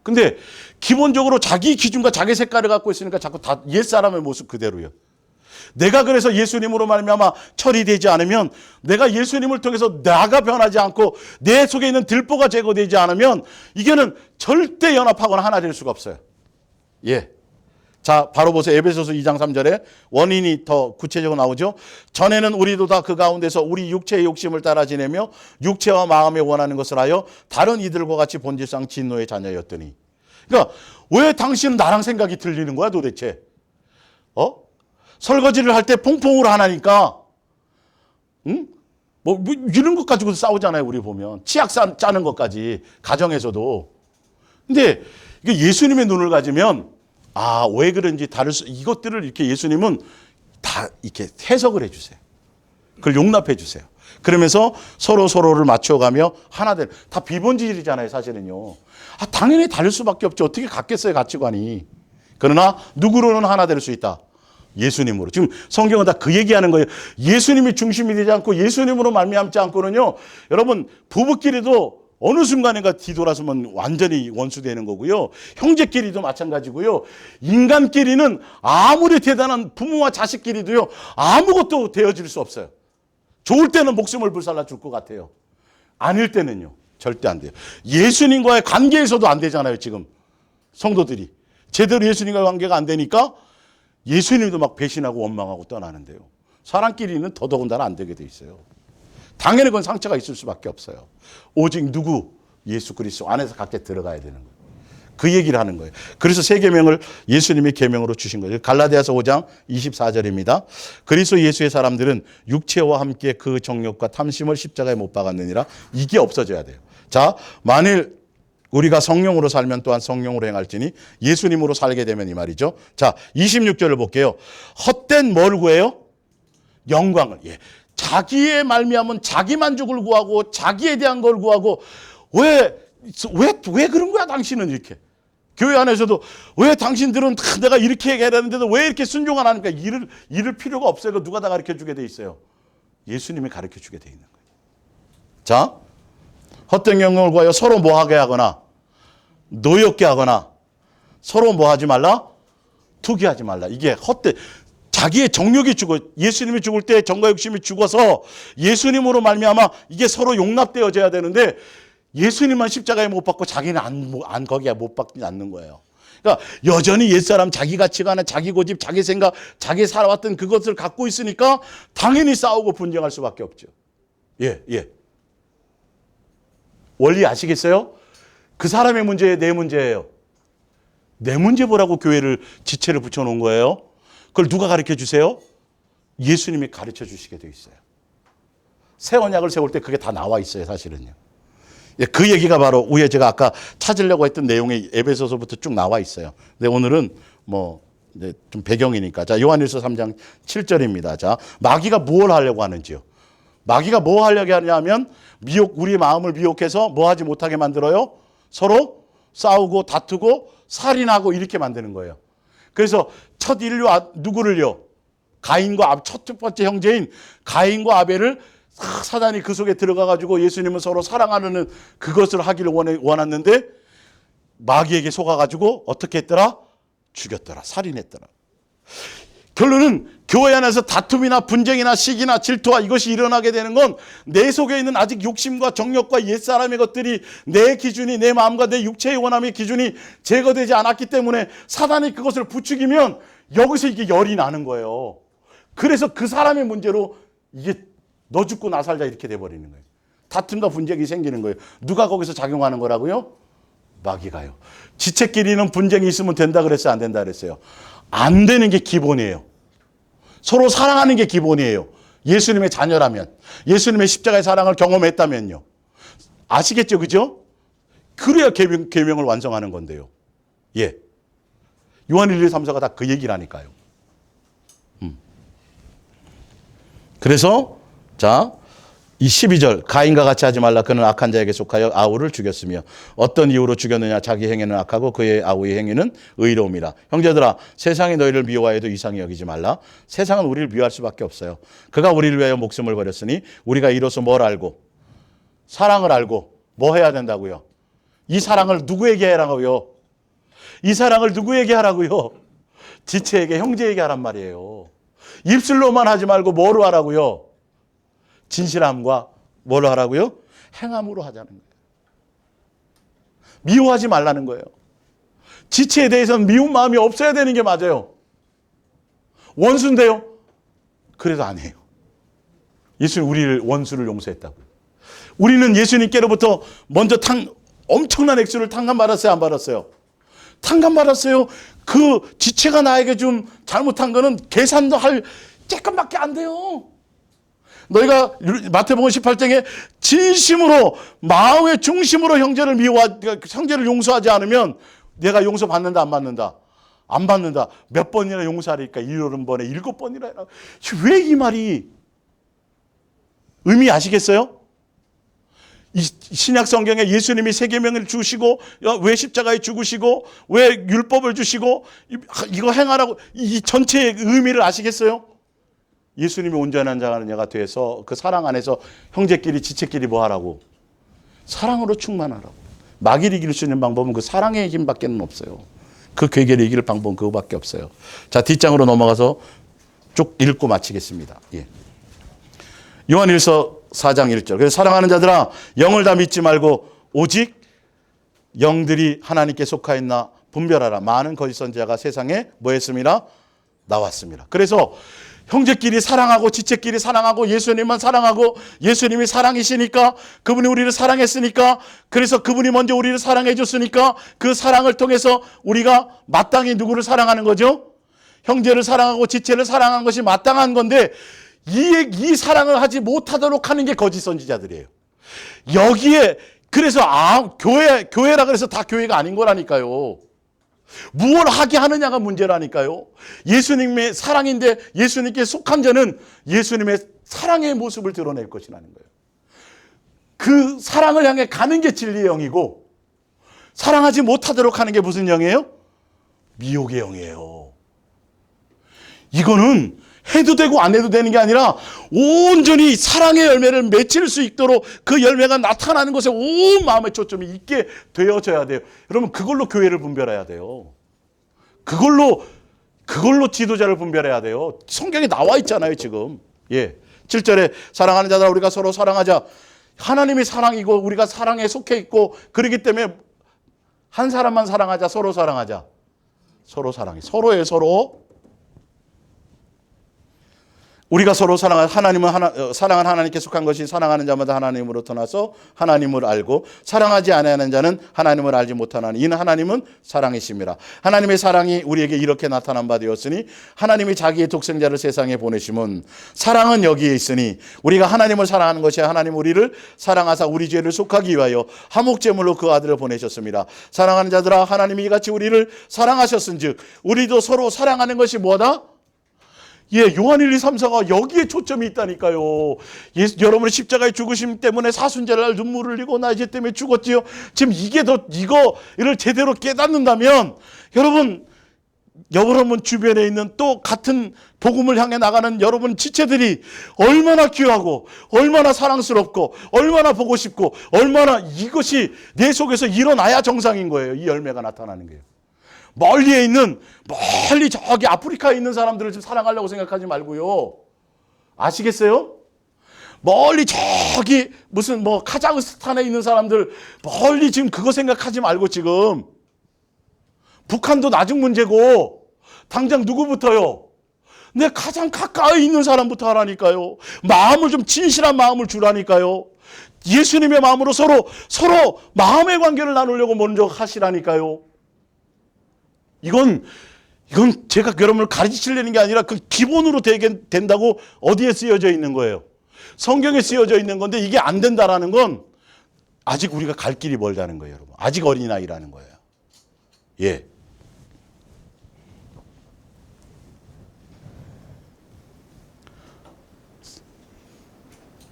근데 기본적으로 자기 기준과 자기 색깔을 갖고 있으니까 자꾸 다 옛사람의 모습 그대로요. 내가 그래서 예수님으로 말미암아 처리되지 않으면, 내가 예수님을 통해서 나가 변하지 않고 내 속에 있는 들보가 제거되지 않으면 이게는 절대 연합하거나 하나 될 수가 없어요. 예. 자, 바로 보세요. 에베소서 2장 3절에 원인이 더 구체적으로 나오죠. 전에는 우리도 다 그 가운데서 우리 육체의 욕심을 따라 지내며 육체와 마음에 원하는 것을 하여 다른 이들과 같이 본질상 진노의 자녀였더니. 그러니까 왜 당신은 나랑 생각이 틀리는 거야 도대체? 설거지를 할 때 퐁퐁으로 하나니까, 응? 뭐 이런 것 가지고 싸우잖아요. 우리 보면 치약 짜는 것까지 가정에서도. 근데 이게 예수님의 눈을 가지면 왜 그런지 이것들을 이렇게 예수님은 다 이렇게 해석을 해주세요. 그걸 용납해 주세요. 그러면서 서로를 맞춰가며 하나 다 비본질이잖아요, 사실은요. 당연히 다를 수밖에 없죠. 어떻게 같겠어요, 가치관이. 그러나 누구로는 하나 될 수 있다. 예수님으로. 지금 성경은 다 그 얘기하는 거예요. 예수님이 중심이 되지 않고 예수님으로 말미암지 않고는요, 여러분 부부끼리도 어느 순간인가 뒤돌아서면 완전히 원수되는 거고요. 형제끼리도 마찬가지고요. 인간끼리는 아무리 대단한 부모와 자식끼리도요, 아무것도 되어질 수 없어요. 좋을 때는 목숨을 불살라 줄 것 같아요. 아닐 때는요, 절대 안 돼요. 예수님과의 관계에서도 안 되잖아요, 지금. 성도들이. 제대로 예수님과의 관계가 안 되니까 예수님도 막 배신하고 원망하고 떠나는데요. 사람끼리는 더더군다나 안 되게 돼 있어요. 당연히 그건 상처가 있을 수밖에 없어요. 오직 누구? 예수 그리스도 안에서 각자 들어가야 되는 거예요. 그 얘기를 하는 거예요. 그래서 세 계명을 예수님이 계명으로 주신 거예요. 갈라디아서 5장 24절입니다. 그리스도 예수의 사람들은 육체와 함께 그 정욕과 탐심을 십자가에 못 박았느니라. 이게 없어져야 돼요. 자, 만일 우리가 성령으로 살면 또한 성령으로 행할지니 예수님으로 살게 되면 이 말이죠. 자, 26절을 볼게요. 헛된 뭘 구해요? 영광을. 예. 자기의 말미암은 자기 만족을 구하고 자기에 대한 걸 구하고 왜 그런 거야 당신은 이렇게. 교회 안에서도 왜 당신들은 내가 이렇게 해야 되는데도 왜 이렇게 순종 안 하니까 이럴 필요가 없어요. 누가 다 가르쳐 주게 돼 있어요. 예수님이 가르쳐 주게 돼 있는 거예요. 자, 헛된 영광을 구하여 서로 뭐하게 하거나 노엽게 하거나 서로 뭐하지 말라? 투기하지 말라. 이게 헛된 자기의 정욕이 죽어. 예수님이 죽을 때 정과 욕심이 죽어서 예수님으로 말미암아 이게 서로 용납되어져야 되는데 예수님만 십자가에 못 박고 자기는 거기에 못 박지 않는 거예요. 그러니까 여전히 옛사람 자기 가치관에 자기 고집, 자기 생각, 자기 살아왔던 그것을 갖고 있으니까 당연히 싸우고 분쟁할 수밖에 없죠. 예. 원리 아시겠어요? 그 사람의 문제예요, 내 문제예요. 내 문제 보라고 교회를 지체를 붙여놓은 거예요. 그걸 누가 가르쳐 주세요? 예수님이 가르쳐 주시게 돼 있어요. 새 언약을 세울 때 그게 다 나와 있어요, 사실은요. 그 얘기가 바로 위에 제가 아까 찾으려고 했던 내용이 에베소서부터 쭉 나와 있어요. 근데 오늘은 좀 배경이니까. 자, 요한일서 3장 7절입니다. 자, 마귀가 뭘 하려고 하는지요? 마귀가 뭐 하려고 하냐면 우리 마음을 미혹해서 뭐 하지 못하게 만들어요? 서로 싸우고 다투고 살인하고 이렇게 만드는 거예요. 그래서 첫 인류 누구를요? 가인과 첫 번째 형제인 가인과 아벨을 사단이 그 속에 들어가가지고 예수님은 서로 사랑하는 그것을 하기를 원했는데 마귀에게 속아가지고 어떻게 했더라? 죽였더라. 살인했더라. 결론은 교회 안에서 다툼이나 분쟁이나 시기나 질투와 이것이 일어나게 되는 건 내 속에 있는 아직 욕심과 정욕과 옛사람의 것들이 내 기준이, 내 마음과 내 육체의 원함의 기준이 제거되지 않았기 때문에 사단이 그것을 부추기면 여기서 이게 열이 나는 거예요. 그래서 그 사람의 문제로 이게 너 죽고 나 살자 이렇게 돼버리는 거예요. 다툼과 분쟁이 생기는 거예요. 누가 거기서 작용하는 거라고요? 마귀가요. 지체끼리는 분쟁이 있으면 된다 그랬어요? 안 된다 그랬어요? 안 되는 게 기본이에요. 서로 사랑하는 게 기본이에요. 예수님의 자녀라면, 예수님의 십자가의 사랑을 경험했다면요. 아시겠죠? 그죠? 그래야 계명을 완성하는 건데요. 예. 요한 1, 2, 3, 4가 다 그 얘기를 하니까요. 그래서 자, 이 12절 가인과 같이 하지 말라. 그는 악한 자에게 속하여 아우를 죽였으며 어떤 이유로 죽였느냐. 자기 행위는 악하고 그의 아우의 행위는 의로움이라. 형제들아, 세상이 너희를 미워해도 이상히 여기지 말라. 세상은 우리를 미워할 수밖에 없어요. 그가 우리를 위하여 목숨을 버렸으니 우리가 이로써 뭘 알고, 사랑을 알고 뭐 해야 된다고요? 이 사랑을 누구에게 하라고요? 이 사랑을 누구에게 하라고요? 지체에게, 형제에게 하란 말이에요. 입술로만 하지 말고 뭐로 하라고요? 진실함과 뭐로 하라고요? 행함으로 하자는 거예요. 미워하지 말라는 거예요. 지체에 대해서는 미운 마음이 없어야 되는 게 맞아요. 원수인데요? 그래도 안 해요. 예수님 우리를 원수를 용서했다고요. 우리는 예수님께로부터 먼저 엄청난 액수를 탕감받았어요? 안 받았어요? 탕감받았어요. 그 지체가 나에게 좀 잘못한 거는 계산도 할 조금밖에 안 돼요. 너희가 마태복음 18장에 진심으로 마음의 중심으로 형제를 용서하지 않으면 내가 용서받는다 안 받는다? 안 받는다. 몇 번이나 용서하니까 70번에 7번이나. 왜 이 말이 의미 아시겠어요? 이 신약 성경에 예수님이 세계명을 주시고 왜 십자가에 죽으시고 왜 율법을 주시고 이거 행하라고 이 전체의 의미를 아시겠어요? 예수님이 온전한 자가 돼서 그 사랑 안에서 형제끼리 지체끼리 뭐 하라고? 사랑으로 충만하라고. 마귀를 이길 수 있는 방법은 그 사랑의 힘밖에 없어요. 그 괴계를 이길 방법은 그거밖에 없어요. 자, 뒷장으로 넘어가서 쭉 읽고 마치겠습니다. 예. 요한일서 4장 1절. 그래서 사랑하는 자들아, 영을 다 믿지 말고 오직 영들이 하나님께 속하였나 분별하라. 많은 거짓 선지자가 세상에 뭐 했습니다? 나왔습니다. 그래서 형제끼리 사랑하고 지체끼리 사랑하고 예수님만 사랑하고 예수님이 사랑이시니까 그분이 우리를 사랑했으니까 그래서 그분이 먼저 우리를 사랑해 줬으니까 그 사랑을 통해서 우리가 마땅히 누구를 사랑하는 거죠? 형제를 사랑하고 지체를 사랑하는 것이 마땅한 건데 이 사랑을 하지 못하도록 하는 게 거짓 선지자들이에요. 여기에 그래서 교회라 그래서 다 교회가 아닌 거라니까요. 무엇을 하게 하느냐가 문제라니까요. 예수님의 사랑인데 예수님께 속한 자는 예수님의 사랑의 모습을 드러낼 것이라는 거예요. 그 사랑을 향해 가는 게 진리의 영이고 사랑하지 못하도록 하는 게 무슨 영이에요? 미혹의 영이에요. 이거는 해도 되고 안 해도 되는 게 아니라 온전히 사랑의 열매를 맺힐 수 있도록 그 열매가 나타나는 것에 온 마음의 초점이 있게 되어져야 돼요. 여러분 그걸로 교회를 분별해야 돼요. 그걸로 지도자를 분별해야 돼요. 성경에 나와 있잖아요 지금. 예, 7절에 사랑하는 자들아 우리가 서로 사랑하자. 하나님이 사랑이고 우리가 사랑에 속해 있고 그렇기 때문에 한 사람만 사랑하자. 서로 사랑하자. 서로 사랑해. 서로의 서로. 우리가 서로 사랑한 하나님께 속한 것이 사랑하는 자마다 하나님으로부터 나서 하나님을 알고 사랑하지 아니하는 자는 하나님을 알지 못하나니 이는 하나님은 사랑이심이라. 하나님의 사랑이 우리에게 이렇게 나타난 바 되었으니 하나님이 자기의 독생자를 세상에 보내심은 사랑은 여기에 있으니 우리가 하나님을 사랑하는 것이 하나님 우리를 사랑하사 우리 죄를 속하기 위하여 화목제물로 그 아들을 보내셨습니다. 사랑하는 자들아 하나님이 이같이 우리를 사랑하셨은즉 우리도 서로 사랑하는 것이 뭐다? 예, 요한 1, 2, 3, 4가 여기에 초점이 있다니까요. 여러분의 십자가의 죽으심 때문에 사순절날 날 눈물을 흘리고 나 이제 때문에 죽었지요. 지금 이거를 제대로 깨닫는다면 여러분 주변에 있는 또 같은 복음을 향해 나가는 여러분 지체들이 얼마나 귀하고 얼마나 사랑스럽고 얼마나 보고 싶고 얼마나 이것이 내 속에서 일어나야 정상인 거예요. 이 열매가 나타나는 거예요. 멀리에 있는, 멀리 저기 아프리카에 있는 사람들을 좀 사랑하려고 생각하지 말고요. 아시겠어요? 멀리 저기 무슨 뭐 카자흐스탄에 있는 사람들 멀리 지금 그거 생각하지 말고 지금 북한도 나중 문제고 당장 누구부터요? 내 가장 가까이 있는 사람부터 하라니까요. 마음을 좀 진실한 마음을 주라니까요. 예수님의 마음으로 서로 마음의 관계를 나누려고 먼저 하시라니까요. 이건 제가 여러분을 가르치려는 게 아니라 그 기본으로 되게 된다고 어디에 쓰여져 있는 거예요? 성경에 쓰여져 있는 건데 이게 안 된다라는 건 아직 우리가 갈 길이 멀다는 거예요, 여러분. 아직 어린아이라는 거예요. 예.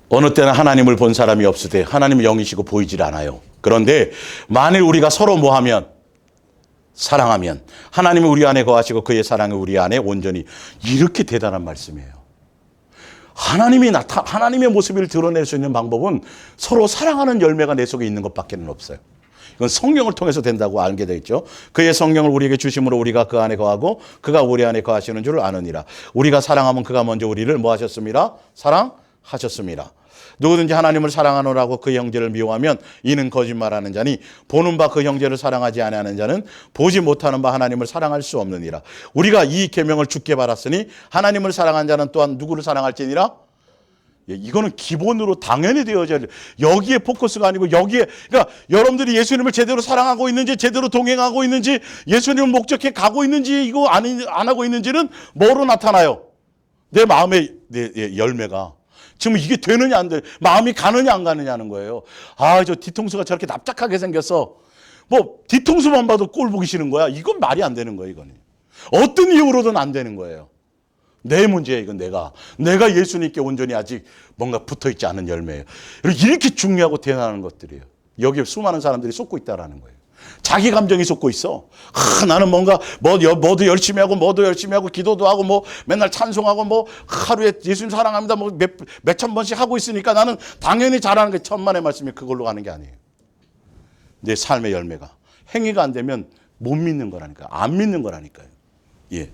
어느 때는 하나님을 본 사람이 없으되 하나님은 영이시고 보이질 않아요. 그런데 만일 우리가 서로 뭐하면 사랑하면 하나님이 우리 안에 거하시고 그의 사랑이 우리 안에 온전히 이렇게 대단한 말씀이에요. 하나님의 모습을 드러낼 수 있는 방법은 서로 사랑하는 열매가 내 속에 있는 것밖에 없어요. 이건 성령을 통해서 된다고 알게 되어 있죠. 그의 성령을 우리에게 주심으로 우리가 그 안에 거하고 그가 우리 안에 거하시는 줄 아느니라. 우리가 사랑하면 그가 먼저 우리를 뭐 하셨습니다? 사랑하셨습니다. 누구든지 하나님을 사랑하노라고 그 형제를 미워하면 이는 거짓말하는 자니 보는 바 그 형제를 사랑하지 아니하는 자는 보지 못하는 바 하나님을 사랑할 수 없느니라. 우리가 이 계명을 주께 받았으니 하나님을 사랑한 자는 또한 누구를 사랑할지니라. 이거는 기본으로 당연히 되어져야 돼요. 여기에 포커스가 아니고 여기에, 그러니까 여러분들이 예수님을 제대로 사랑하고 있는지, 제대로 동행하고 있는지, 예수님을 목적해 가고 있는지, 이거 안 하고 있는지는 뭐로 나타나요? 내 마음의 열매가. 지금 이게 되느냐 안 돼, 마음이 가느냐 안 가느냐는 거예요. 아, 저 뒤통수가 저렇게 납작하게 생겼어. 뭐 뒤통수만 봐도 꼴 보기 싫은 거야. 이건 말이 안 되는 거예요. 이거는 어떤 이유로든 안 되는 거예요. 내 문제예요. 이건 내가 예수님께 온전히 아직 뭔가 붙어있지 않은 열매예요. 이렇게 중요하고 대단한 것들이에요. 여기에 수많은 사람들이 쏟고 있다라는 거예요. 자기 감정이 쏟고 있어. 나는 뭔가 뭐도 열심히 하고 기도도 하고 뭐 맨날 찬송하고 뭐 하루에 예수님 사랑합니다 뭐 몇천 번씩 하고 있으니까 나는 당연히 잘하는 게 천만의 말씀이 그걸로 가는 게 아니에요. 내 삶의 열매가 행위가 안 되면 못 믿는 거라니까요. 안 믿는 거라니까요. 예.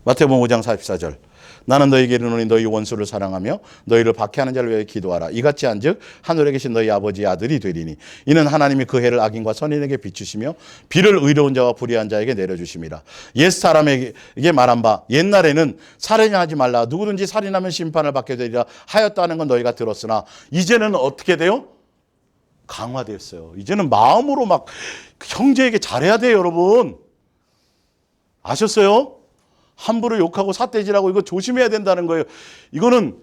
마태복음 5장 44절. 나는 너희에게 이르노니 너희 원수를 사랑하며 너희를 박해하는 자를 위하여 기도하라. 이같이 한즉 하늘에 계신 너희 아버지의 아들이 되리니 이는 하나님이 그 해를 악인과 선인에게 비추시며 비를 의로운 자와 불의한 자에게 내려주심이라. 옛 사람에게 말한 바 옛날에는 살인하지 말라 누구든지 살인하면 심판을 받게 되리라 하였다는 건 너희가 들었으나 이제는 어떻게 돼요? 강화됐어요. 이제는 마음으로 막 형제에게 잘해야 돼요, 여러분. 아셨어요? 함부로 욕하고 삿대질하고 이거 조심해야 된다는 거예요. 이거는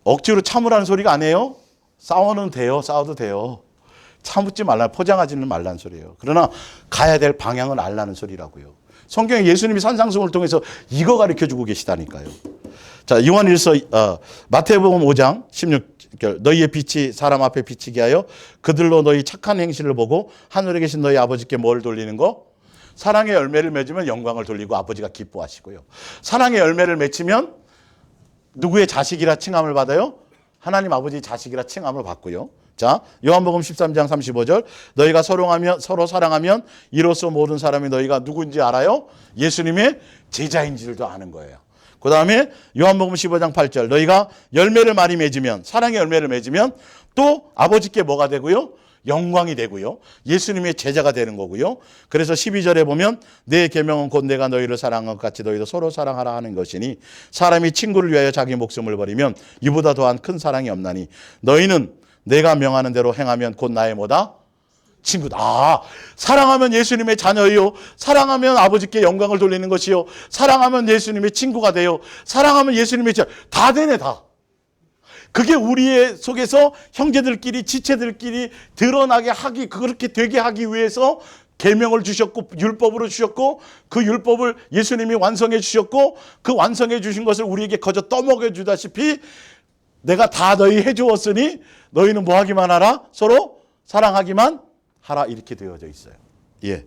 억지로 참으라는 소리가 아니에요. 싸워도 돼요. 참지 말라, 포장하지는 말라는 소리예요. 그러나 가야 될 방향을 알라는 소리라고요. 성경에 예수님이 산상수훈을 통해서 이거 가르쳐주고 계시다니까요. 자, 요한일서 마태복음 5장 16절. 너희의 빛이 사람 앞에 비치게 하여 그들로 너희 착한 행실을 보고 하늘에 계신 너희 아버지께 뭘 돌리는 거? 사랑의 열매를 맺으면 영광을 돌리고 아버지가 기뻐하시고요. 사랑의 열매를 맺으면 누구의 자식이라 칭함을 받아요? 하나님 아버지의 자식이라 칭함을 받고요. 자, 요한복음 13장 35절. 너희가 서로 사랑하면 이로써 모든 사람이 너희가 누구인지 알아요? 예수님의 제자인 줄도 아는 거예요. 그 다음에 요한복음 15장 8절. 너희가 열매를 많이 맺으면, 사랑의 열매를 맺으면 또 아버지께 뭐가 되고요? 영광이 되고요. 예수님의 제자가 되는 거고요. 그래서 12절에 보면 내 계명은 곧 내가 너희를 사랑한 것 같이 너희도 서로 사랑하라 하는 것이니 사람이 친구를 위하여 자기 목숨을 버리면 이보다 더한 큰 사랑이 없나니 너희는 내가 명하는 대로 행하면 곧 나의 뭐다? 친구다. 사랑하면 예수님의 자녀요. 사랑하면 아버지께 영광을 돌리는 것이요. 사랑하면 예수님의 친구가 돼요. 사랑하면 예수님의 제자. 다 되네, 다. 그게 우리의 속에서 형제들끼리 지체들끼리 드러나게 하기, 그렇게 되게 하기 위해서 계명을 주셨고 율법으로 주셨고 그 율법을 예수님이 완성해 주셨고 그 완성해 주신 것을 우리에게 거저 떠먹여 주다시피 내가 다 너희 해주었으니 너희는 뭐 하기만 하라? 서로 사랑하기만 하라. 이렇게 되어져 있어요. 예.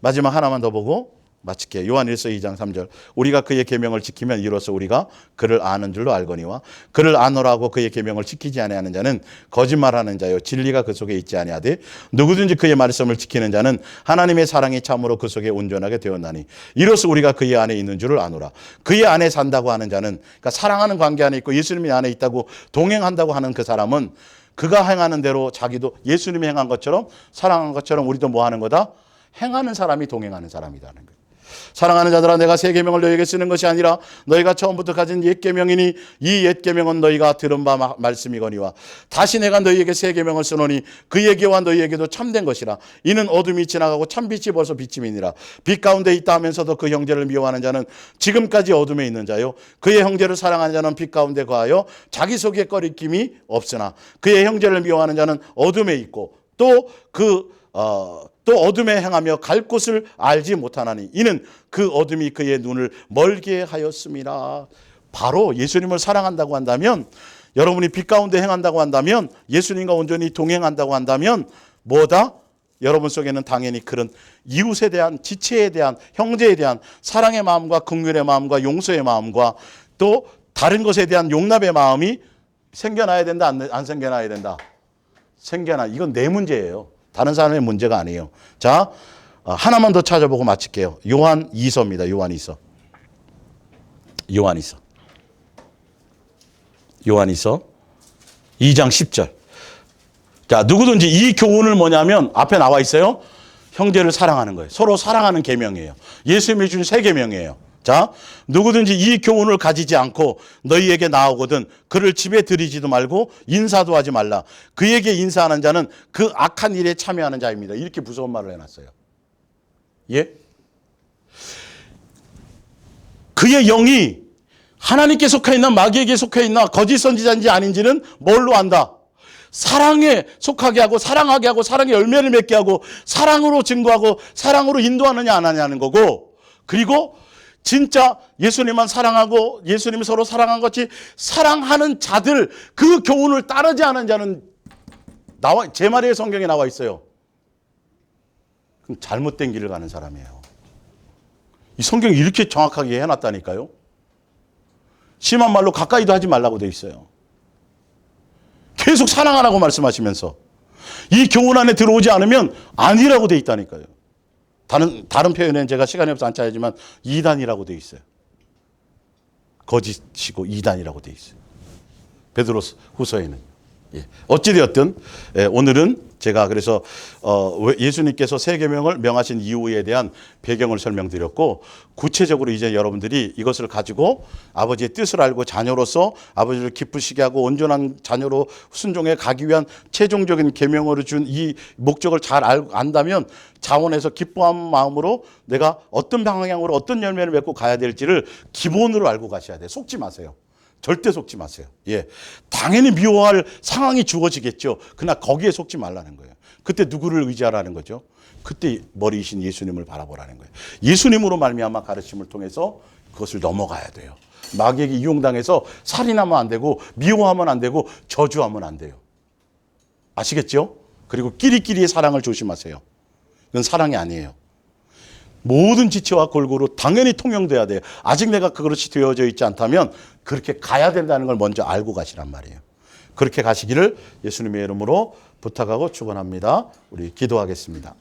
마지막 하나만 더 보고 마칠게요. 요한일서 2장 3절. 우리가 그의 계명을 지키면 이로써 우리가 그를 아는 줄로 알거니와 그를 아노라고 그의 계명을 지키지 아니하는 자는 거짓말하는 자요 진리가 그 속에 있지 아니하되 누구든지 그의 말씀을 지키는 자는 하나님의 사랑이 참으로 그 속에 온전하게 되었나니 이로써 우리가 그의 안에 있는 줄을 아노라. 그의 안에 산다고 하는 자는, 그러니까 사랑하는 관계 안에 있고 예수님이 안에 있다고 동행한다고 하는 그 사람은 그가 행하는 대로 자기도 예수님이 행한 것처럼 사랑한 것처럼 우리도 뭐 하는 거다? 행하는 사람이 동행하는 사람이라는 거예요. 사랑하는 자들아, 내가 새 계명을 너희에게 쓰는 것이 아니라 너희가 처음부터 가진 옛 계명이니 이 옛 계명은 너희가 들은 바 말씀이거니와 다시 내가 너희에게 새 계명을 쓰노니 그에게와 너희에게도 참된 것이라. 이는 어둠이 지나가고 참빛이 벌써 비침이니라. 빛 가운데 있다 하면서도 그 형제를 미워하는 자는 지금까지 어둠에 있는 자요 그의 형제를 사랑하는 자는 빛 가운데 거하여 자기 속에 꺼리낌이 없으나 그의 형제를 미워하는 자는 어둠에 있고 또 어둠에 행하며 갈 곳을 알지 못하나니 이는 그 어둠이 그의 눈을 멀게 하였음이라. 바로 예수님을 사랑한다고 한다면, 여러분이 빛 가운데 행한다고 한다면, 예수님과 온전히 동행한다고 한다면 뭐다? 여러분 속에는 당연히 그런 이웃에 대한, 지체에 대한, 형제에 대한 사랑의 마음과 긍휼의 마음과 용서의 마음과 또 다른 것에 대한 용납의 마음이 생겨나야 된다, 안 생겨나야 된다? 이건 내 문제예요. 다른 사람의 문제가 아니에요. 자, 하나만 더 찾아보고 마칠게요. 요한 2서입니다. 요한 2서. 요한 2서 2장 10절. 자, 누구든지 이 교훈을 뭐냐면 앞에 나와 있어요. 형제를 사랑하는 거예요. 서로 사랑하는 계명이에요. 예수님이 준 새 계명이에요. 자, 누구든지 이 교훈을 가지지 않고 너희에게 나오거든 그를 집에 들이지도 말고 인사도 하지 말라. 그에게 인사하는 자는 그 악한 일에 참여하는 자입니다. 이렇게 무서운 말을 해놨어요. 예? 그의 영이 하나님께 속해 있나 마귀에게 속해 있나 거짓 선지자인지 아닌지는 뭘로 안다? 사랑에 속하게 하고 사랑하게 하고 사랑의 열매를 맺게 하고 사랑으로 증거하고 사랑으로 인도하느냐 안 하냐는 거고, 그리고 진짜 예수님만 사랑하고 예수님이 서로 사랑한 것이 사랑하는 자들, 그 교훈을 따르지 않은 자는 제 말에 성경에 나와 있어요. 그럼 잘못된 길을 가는 사람이에요. 이 성경이 이렇게 정확하게 해놨다니까요. 심한 말로 가까이도 하지 말라고 돼 있어요. 계속 사랑하라고 말씀하시면서 이 교훈 안에 들어오지 않으면 아니라고 돼 있다니까요. 다른 표현은 제가 시간이 없어서 안 짜야지만 이단이라고 돼 있어요. 거짓이고 이단이라고 돼 있어요. 베드로서 후서에는. 예. 어찌되었든 오늘은 제가 그래서 예수님께서 새 계명을 명하신 이유에 대한 배경을 설명드렸고, 구체적으로 이제 여러분들이 이것을 가지고 아버지의 뜻을 알고 자녀로서 아버지를 기쁘시게 하고 온전한 자녀로 순종해 가기 위한 최종적인 계명으로 준 이 목적을 잘 안다면 자원해서 기뻐한 마음으로 내가 어떤 방향으로 어떤 열매를 맺고 가야 될지를 기본으로 알고 가셔야 돼요. 속지 마세요. 절대 속지 마세요. 예. 당연히 미워할 상황이 주어지겠죠. 그러나 거기에 속지 말라는 거예요. 그때 누구를 의지하라는 거죠? 그때 머리이신 예수님을 바라보라는 거예요. 예수님으로 말미암아 가르침을 통해서 그것을 넘어가야 돼요. 마귀에게 이용당해서 살인하면 안 되고 미워하면 안 되고 저주하면 안 돼요. 아시겠죠? 그리고 끼리끼리의 사랑을 조심하세요. 그건 사랑이 아니에요. 모든 지체와 골고루 당연히 통용돼야 돼요. 아직 내가 그것이 되어져 있지 않다면 그렇게 가야 된다는 걸 먼저 알고 가시란 말이에요. 그렇게 가시기를 예수님의 이름으로 부탁하고 축원합니다. 우리 기도하겠습니다.